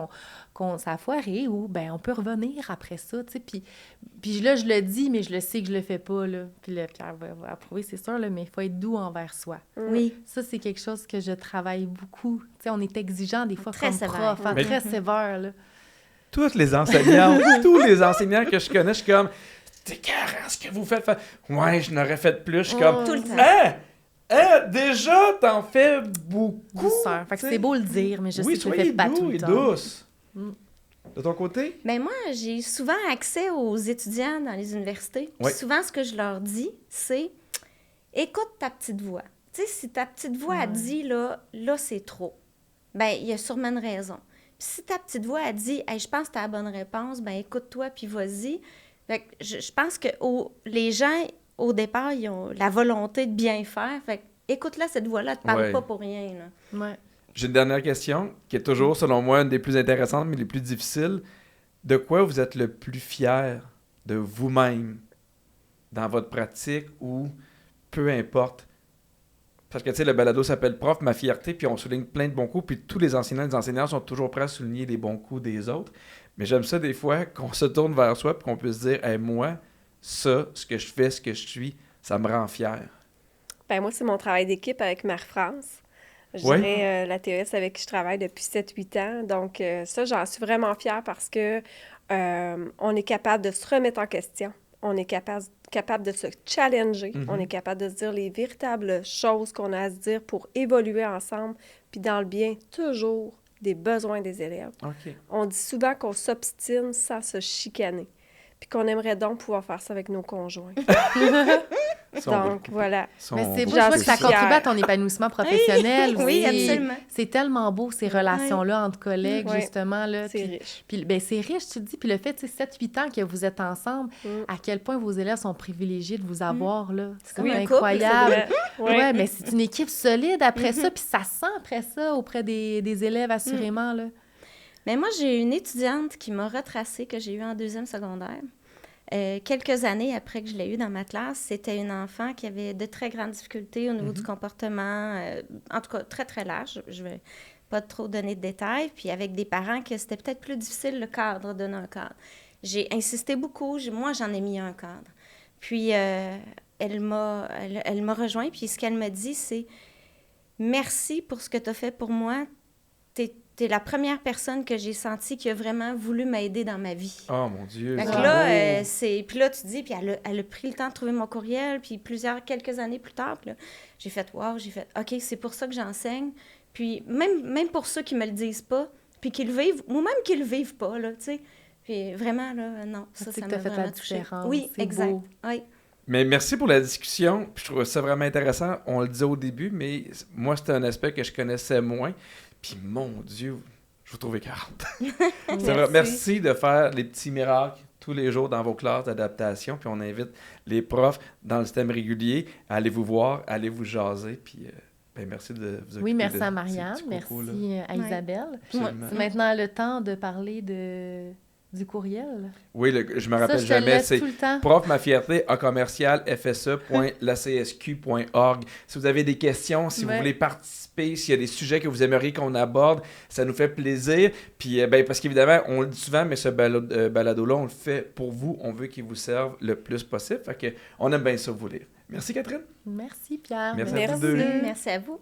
ça a foiré ou ben on peut revenir après ça, tu sais. Puis là, je le dis, mais je le sais que je le fais pas, là. Puis là, Pierre va approuver, c'est sûr, là, mais il faut être doux envers soi. Oui. Ça, c'est quelque chose que je travaille beaucoup. Tu sais, on est exigeant des fois Très comme sévère. prof, hein, Mais- très sévère, là. Tous les enseignants que je connais, je suis comme, c'est carré ce que vous faites. Ouais, je n'aurais fait plus. Je suis comme, Tout le temps. déjà, t'en fais beaucoup. Douceur. Fait que tu sais. c'est beau le dire, mais je Oui, sais que je le soyez fais pas doux tout le et temps. douce. Mm. De ton côté? Ben moi, j'ai souvent accès aux étudiants dans les universités. Puis Oui. souvent, ce que je leur dis, c'est écoute ta petite voix. Tu sais, si ta petite voix a dit là c'est trop, ben il y a sûrement une raison. Puis si ta petite voix a dit hey, je pense que tu as la bonne réponse, ben écoute-toi puis vas-y. Fait que je pense que les gens, au départ, ils ont la volonté de bien faire. Fait que écoute-la, cette voix-là, elle te parle Ouais. pas pour rien. Là. Ouais. J'ai une dernière question qui est toujours, selon moi, une des plus intéressantes, mais les plus difficiles. De quoi vous êtes le plus fier de vous-même dans votre pratique ou peu importe? Parce que, tu sais, le balado s'appelle Prof, ma fierté, puis on souligne plein de bons coups, puis tous les enseignants et les enseignants sont toujours prêts à souligner les bons coups des autres. Mais j'aime ça des fois qu'on se tourne vers soi puis qu'on puisse dire hey, moi, ça, ce que je fais, ce que je suis, ça me rend fier. Ben moi, c'est mon travail d'équipe avec Marie-France. Je dirais la TES avec qui je travaille depuis 7-8 ans. Donc, ça, j'en suis vraiment fière parce que on est capable de se remettre en question. On est capable de se challenger. On est capable de se dire les véritables choses qu'on a à se dire pour évoluer ensemble, puis dans le bien, toujours des besoins des élèves. Okay. On dit souvent qu'on s'obstine sans se chicaner, puis qu'on aimerait donc pouvoir faire ça avec nos conjoints. Donc, voilà. Mais c'est beau, je vois que ça contribue à ton épanouissement professionnel. Oui, absolument. C'est tellement beau, ces relations-là entre collègues, Oui. justement. Là, c'est riche. Puis, ben, c'est riche, tu te dis. Puis le fait, 7-8 ans que vous êtes ensemble, à quel point vos élèves sont privilégiés de vous avoir, là. C'est comme incroyable. Oui, ouais, mais c'est une équipe solide après ça, puis ça sent après ça auprès des élèves, assurément, là. Mais moi, j'ai une étudiante qui m'a retracée, que j'ai eue en 2e secondaire. Quelques années après que je l'ai eue dans ma classe, c'était une enfant qui avait de très grandes difficultés au niveau du comportement, en tout cas très, très large. Je ne vais pas trop donner de détails. Puis avec des parents que c'était peut-être plus difficile le cadre, donner un cadre. J'ai insisté beaucoup. Moi, j'en ai mis un cadre. Puis elle m'a rejoint. Puis ce qu'elle m'a dit, c'est « Merci pour ce que tu as fait pour moi. T'es la première personne que j'ai sentie qui a vraiment voulu m'aider dans ma vie. » Oh mon Dieu! Donc là, puis là, tu dis, puis elle a pris le temps de trouver mon courriel, puis quelques années plus tard, puis là, j'ai fait « Wow », j'ai fait « OK, c'est pour ça que j'enseigne. » Puis même pour ceux qui me le disent pas, puis qui le vivent, ou même qui le vivent pas, là, tu sais. Puis vraiment, là, non, ça m'a vraiment touchée. Oui, exact. Beau. Oui. Mais merci pour la discussion. Je trouve ça vraiment intéressant. On le disait au début, mais moi, c'était un aspect que je connaissais moins. Puis, mon Dieu, je vous trouve écœurante. Merci de faire les petits miracles tous les jours dans vos classes d'adaptation. Puis, on invite les profs dans le système régulier à aller vous voir, à aller vous jaser. Puis, merci de vous occuper. Oui, merci à Marianne. Merci à Isabelle. C'est maintenant le temps de parler du courriel. Oui, je me rappelle jamais. C'est profmafierté@fse.lacsq.org. Si vous avez des questions, si vous voulez participer, s'il y a des sujets que vous aimeriez qu'on aborde, ça nous fait plaisir. Puis, parce qu'évidemment, on le dit souvent, mais ce balado-là, on le fait pour vous. On veut qu'il vous serve le plus possible. Fait que on aime bien ça vous lire. Merci, Catherine. Merci, Pierre. Merci à vous deux. Merci à vous.